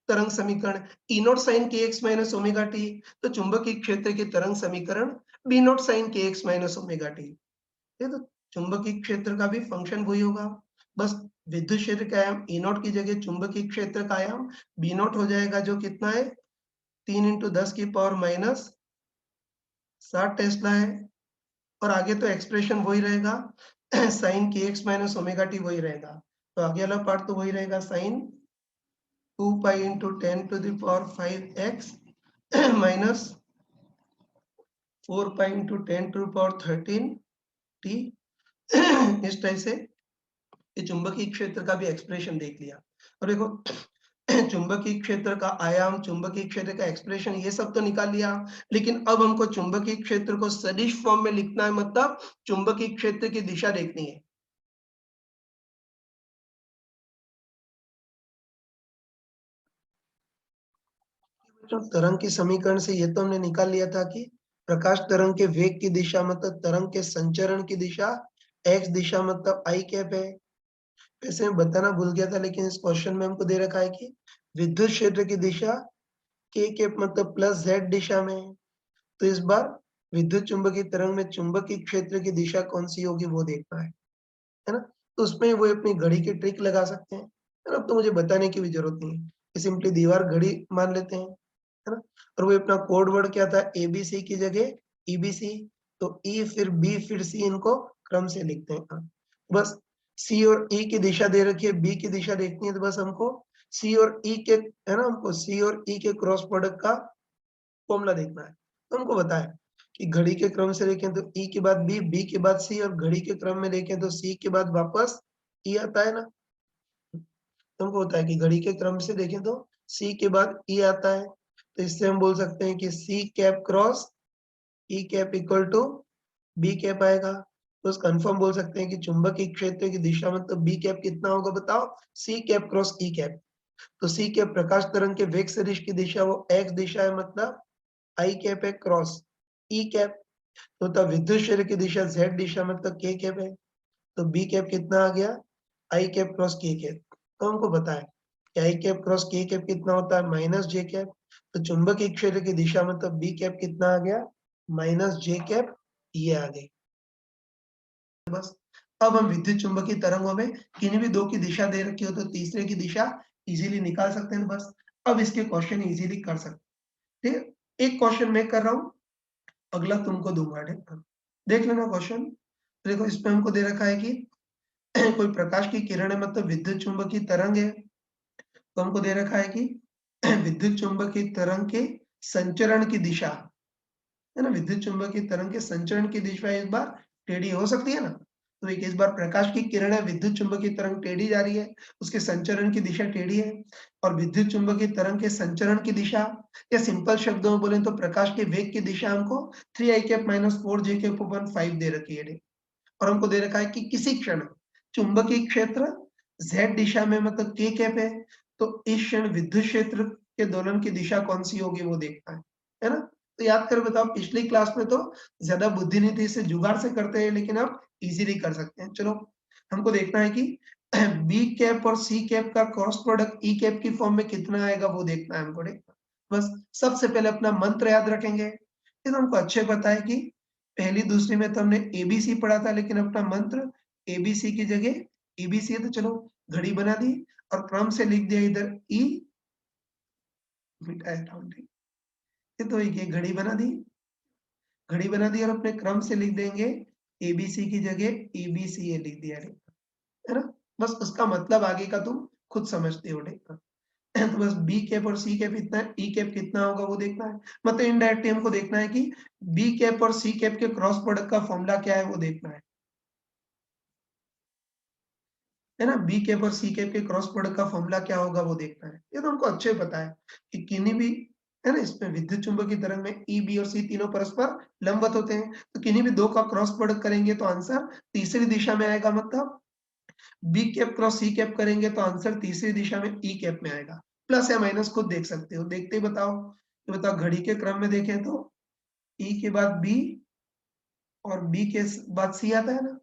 तरंग समीकरण ई not sine K X minus omega T, तो चुंबकीय क्षेत्र की तरंग समीकरण B not sine K X minus omega T. ये तो चुंबकीय क्षेत्र का भी फंक्शन वही होगा, बस विद्युत क्षेत्र का आयाम ई नॉट की जगह चुंबकीय क्षेत्र का आयाम बी नॉट हो जाएगा, जो कितना है 3 into 10 की पावर -7 टेस्ला है, और आगे तो एक्सप्रेशन वही रहेगा sin kx minus omega T वही रहेगा। तो आगे वाला पार्ट तो वही रहेगा sin 2 pi into 10 to the power 5x minus 4 pi into 10 to the power 13 t। इस टाइप से ये चुंबकीय क्षेत्र का भी एक्सप्रेशन देख लिया। और देखो चुंबकीय क्षेत्र का आयाम, चुंबकीय क्षेत्र का एक्सप्रेशन, ये सब तो निकाल लिया, लेकिन अब हमको चुंबकीय क्षेत्र को सदिश फॉर्म में लिखना है, मतलब चुंबकीय क्षेत्र की दिशा देखनी है। तो तरंग के समीकरण से ये तो हमने निकाल लिया था कि प्रकाश तरंग के वेग की दिशा मतलब तरंग के संचरण की दिशा x दिशा मतलब i कैप है। वैसे मैं बताना भूल गया था, लेकिन इस क्वेश्चन में हमको दे रखा है कि विद्युत क्षेत्र की दिशा k कैप मतलब प्लस z दिशा में है। तो इस बार विद्युत चुंबकीय तरंग में चुंबकीय क्षेत्र की दिशा कौन सी होगी वो देखना है ना? तो उसमें वो अपनी घड़ी की ट्रिक लगा सकते हैं, है ना? अब तो मुझे बताने की भी जरूरत नहीं है, सिंपली दीवार घड़ी मान लेते हैं, है ना? और वो अपना कोड वर्ड क्या था, एबीसी की जगह ईबीसी, तो ई फिर बी फिर सी, इनको क्रम से लिखते हैं। हाँ, बस सी और ई की दिशा दे रखी है, बी की दिशा देखनी है, तो बस हमको सी और ई के, है ना, हमको सी और ई के क्रॉस प्रोडक्ट का फॉर्मूला देखना है। तो हमको बताया कि घड़ी के क्रम से देखें तो ई के बाद बी के बाद सी, और घड़ी के क्रम में देखें तो सी के बाद वापस ई आता है ना। तो हमको होता है कि घड़ी के क्रम से देखें तो सी के बाद ई आता है, तो इससे हम बोल सकते हैं कि C cap cross E cap equal to B cap आएगा। तो उस कंफर्म बोल सकते हैं कि चुंबकीय क्षेत्र की दिशा मतलब बी कैप कितना होगा, बताओ, सी कैप क्रॉस ई कैप। तो सी कैप प्रकाश तरंग के वेग सदिश की दिशा वो एक्स दिशा है, मतलब आई कैप है क्रॉस ई कैप। तो तब विद्युत क्षेत्र की दिशा z दिशा मतलब k कैप है। तो b कैप कितना आ गया, i cap cross k cap. तो हमको पता है कि i cap cross k cap कितना होता है, माइनस j कैप। तो चुंबकीय क्षेत्र की दिशा मतलब b कैप कितना आ गया, माइनस j कैप, ये आ गई। बस अब हम विद्युत चुंबकीय तरंगों में किन्हीं भी दो की दिशा दे रखी हो तो तीसरे की दिशा इजीली निकाल सकते हैं। बस अब इसके क्वेश्चन इजीली कर सकते हैं। ठीक है, एक क्वेश्चन मैं कर रहा हूं, अगला तुमको दूंगा। ठीक है, देख लेना क्वेश्चन। देखो इसमें हमको दे रखा है कि कोई प्रकाश की किरण है, मतलब विद्युत चुंबकीय तरंग है। तो हमको दे रखा है कि विद्युत चुंबकीय तरंग के संचरण की दिशा, है ना, विद्युत चुंबकीय तरंग के संचरण की दिशा इस बार टेढ़ी हो सकती है ना। तो एक इस बार प्रकाश की किरण है, विद्युत चुंबकीय तरंग टेढ़ी जा रही है, उसके संचरण की दिशा टेढ़ी है। और विद्युत चुंबकीय तरंग के संचरण की दिशा, या सिंपल शब्दों में बोले तो प्रकाश के वेग की दिशा हमको 3i cap minus 4j cap upon 5 दे रखी है। और हमको दे रखा है कि किसी क्षण चुंबकीय क्षेत्र z दिशा में मतलब k कैप है, तो इस क्षण विद्युत क्षेत्र के दोलन की दिशा कौन सी होगी वो देखना है ना। तो याद कर बताओ, पिछली क्लास में तो ज्यादा बुद्धि नहीं थी, इसे जुगाड़ से करते हैं, लेकिन अब इजीली कर सकते हैं। चलो हमको देखना है कि बी कैप और सी कैप का क्रॉस प्रोडक्ट ई कैप की फॉर्म में कितना आएगा वो देखना है हमको। बस सबसे पहले अपना मंत्र याद रखेंगे। ये तो हमको अच्छे पता है कि पहली दूसरी में तो हमने एबीसी पढ़ा था, लेकिन अपना मंत्र एबीसी की जगह ईबीसी है, तो चलो घड़ी बना दी और क्रम से लिख दिया इधर ई, मिटाया काउंटिंग, ये तो एक घड़ी बना दी, घड़ी बना दी, और अपने क्रम से लिख देंगे एबीसी की जगह ईबीसी ये लिख दिया, है ना। बस उसका मतलब आगे का तुम खुद समझते हो। ठीक है, तो बस बी कैप और सी कैप इतना है, ई कैप कितना होगा वो देखना है। मतलब इनडायरेक्टली हमको देखना है कि बी कैप और सी कैप के क्रॉस प्रोडक्ट का फॉर्मूला क्या है वो देखना है ना। बी कैप और सी कैप के क्रॉस प्रोडक्ट का फॉर्मूला क्या होगा वो देखना है। ये तो हमको अच्छे पता है कि किन्हीं भी, है ना, इसमें विद्युत चुंबकीय तरंग में ई बी और सी तीनों परस्पर लंबवत होते हैं, तो किन्हीं भी दो का क्रॉस प्रोडक्ट करेंगे तो आंसर तीसरी दिशा में आएगा। मतलब B cap cross C cap करेंगे तो आंसर तीसरी दिशा में ई कैप में आएगा। प्लस या माइनस खुद देख सकते हो, देखते ही बताओ। ये बताओ घड़ी के क्रम में देखें तो ई के बाद बी और बी के बाद सी आता है ना।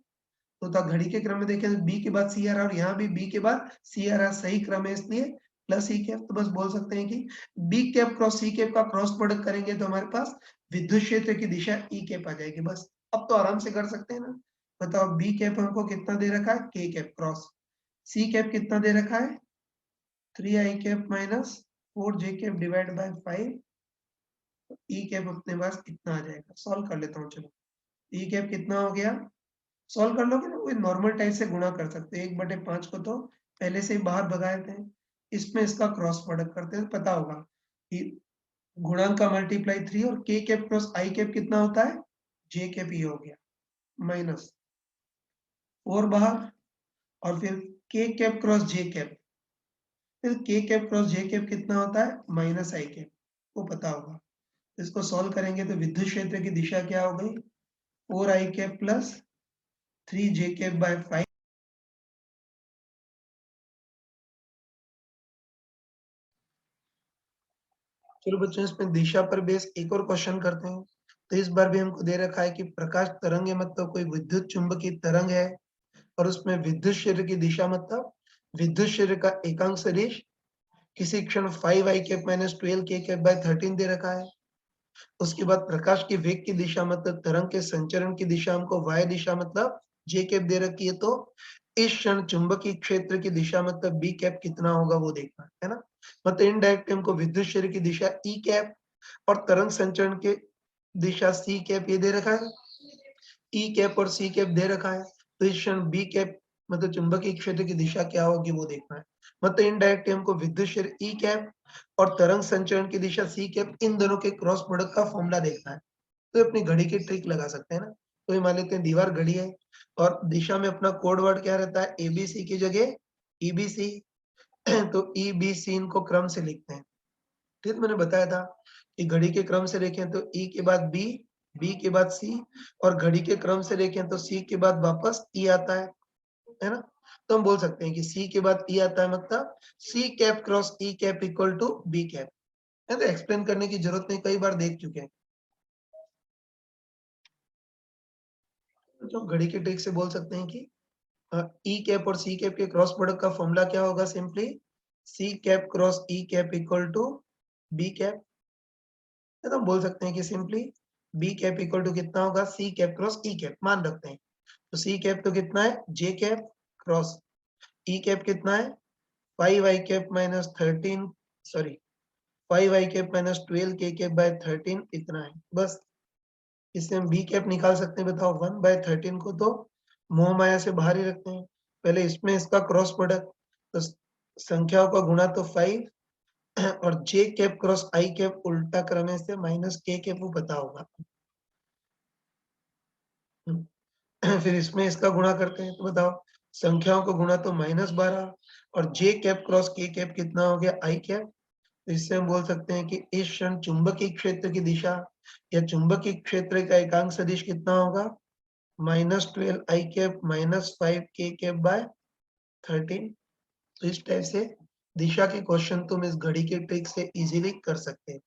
तो घड़ी के क्रम में देखें तो बी के बाद सी आ रहा है, और यहाँ भी बी के बाद सी आ रहा है, सही क्रम है, इसलिए प्लस ई कैप। तो बस बोल सकते हैं कि B cap cross C cap का क्रॉस प्रोडक्ट करेंगे तो हमारे पास विद्युत क्षेत्र की दिशा ई कैप आ जाएगी। बस अब तो आराम से कर सकते हैं ना। बताओ बी कैप हमको कितना दे रखा है, के कैप क्रॉस, सी कैप कितना दे रखा है, 3i cap minus 4j cap divide by 5, E cap अपने पास कितना आ जाएगा, सॉल्व कर लेता हूँ। चलो ई कैप कितना हो गया, सॉल्व कर लोगे ना, कोई नॉर्मल टाइप से गुणा कर सकते हैं। 1/5 को तो पहले से ही बाहर भगाए थे, इसमें इसका क्रॉस प्रोडक्ट करते हैं, पता होगा कि गुणांक का मल्टीप्लाई 3 और के कैप क्रॉस आई कैप कितना होता है, जे कैप, ये हो गया माइनस 4 बाहर, और फिर के कैप क्रॉस जे कैप, फिर के कैप क्रॉस जे कैप कितना होता है, माइनस आई कैप, वो पता होगा। इसको सॉल्व करेंगे तो विद्युत क्षेत्र की दिशा क्या हो गई, 4 I cap plus 3 J cap by 5। चलो बच्चों, इसमें दिशा पर बेस एक और क्वेश्चन करते हैं। तो इस बार भी हमको दे रखा है कि प्रकाश तरंग है, मतलब कोई विद्युत चुंबकीय तरंग है, और उसमें विद्युत क्षेत्र की दिशा मतलब विद्युत क्षेत्र का एकांक सदिश किसी क्षण 5 I cap minus 12 K cap by 13 दे रखा है। उसके बाद प्रकाश के वेग की दिशा मतलब तरंग के संचरण की दिशा हमको y दिशा मतलब j कैप दे रखी है। तो इस क्षण चुंबकीय क्षेत्र की दिशा मतलब b कैप कितना होगा वो देखना है ना। मतलब इनडायरेक्ट हमको विद्युत क्षेत्र की दिशा e कैप और तरंग संचरण के दिशा c कैप ये दे रखा है, e कैप और c कैप दे रखा है। तो इस क्षण b कैप मतलब चुंबकीय क्षेत्र की दिशा क्या होगी वो देखना है। मतलब इनडायरेक्ट हमको विद्युत क्षेत्र e कैप और तरंग संचरण की दिशा c कैप, इन दोनों के क्रॉस प्रोडक्ट का फॉर्मूला देखना है। तो अपनी घड़ी की ट्रिक लगा सकते हैं ना। तो ये मान लेते हैं दीवार घड़ी है और दिशा में अपना कोड वर्ड क्या रहता है, एबीसी की जगह ईबीसी। तो ईबीसी इनको क्रम से लिखते हैं। ठीक, मैंने बताया था कि घड़ी के क्रम से देखें तो ई के बाद बी, बी के बाद सी, और घड़ी के क्रम से देखें तो सी के बाद वापस ई आता है ना। तो हम बोल सकते हैं कि सी के बाद ई आता है, मतलब C cap cross E cap equal to B cap है। तो एक्सप्लेन करने की जरूरत नहीं, कई बार देख चुके हैं। तो घड़ी के ट्रिक से बोल सकते हैं कि ई कैप और सी कैप के क्रॉस प्रोडक्ट का फॉर्मूला क्या होगा, simply C cap cross E cap equal to B cap. तो हम बोल सकते हैं कि simply B cap equal to कितना होगा, C cap cross E cap मान रखते हैं। तो सी कैप तो कितना है, J cap cross E cap कितना है, 5 I cap minus 13, sorry 5 I cap minus 12 K cap by 13 इतना है। बस इससे हम बी कैप निकाल सकते हैं। बताओ 1/13 को तो मोह माया से बाहर ही रखते हैं। पहले इसमें इसका क्रॉस प्रोडक्ट, तो संख्याओं का गुणा तो 5 और जे कैप क्रॉस आई कैप उल्टा क्रम है से माइनस के कैप, वो पता होगा। फिर इसमें इसका गुणा करते हैं तो बताओ संख्याओं का गुणा तो -12 और जे कैप क्रॉस के कैप कितना हो गया, आई कैप। तो इससे हम बोल सकते हैं कि इस क्षण चुंबकीय क्षेत्र की दिशा या चुंबकीय क्षेत्र का एकांक सदिश कितना होगा, -12 आई कैप -5 के कैप बाय 13। तो इस टाइप से दिशा के क्वेश्चन तुम इस घड़ी के ट्रिक से इजीली कर सकते हैं।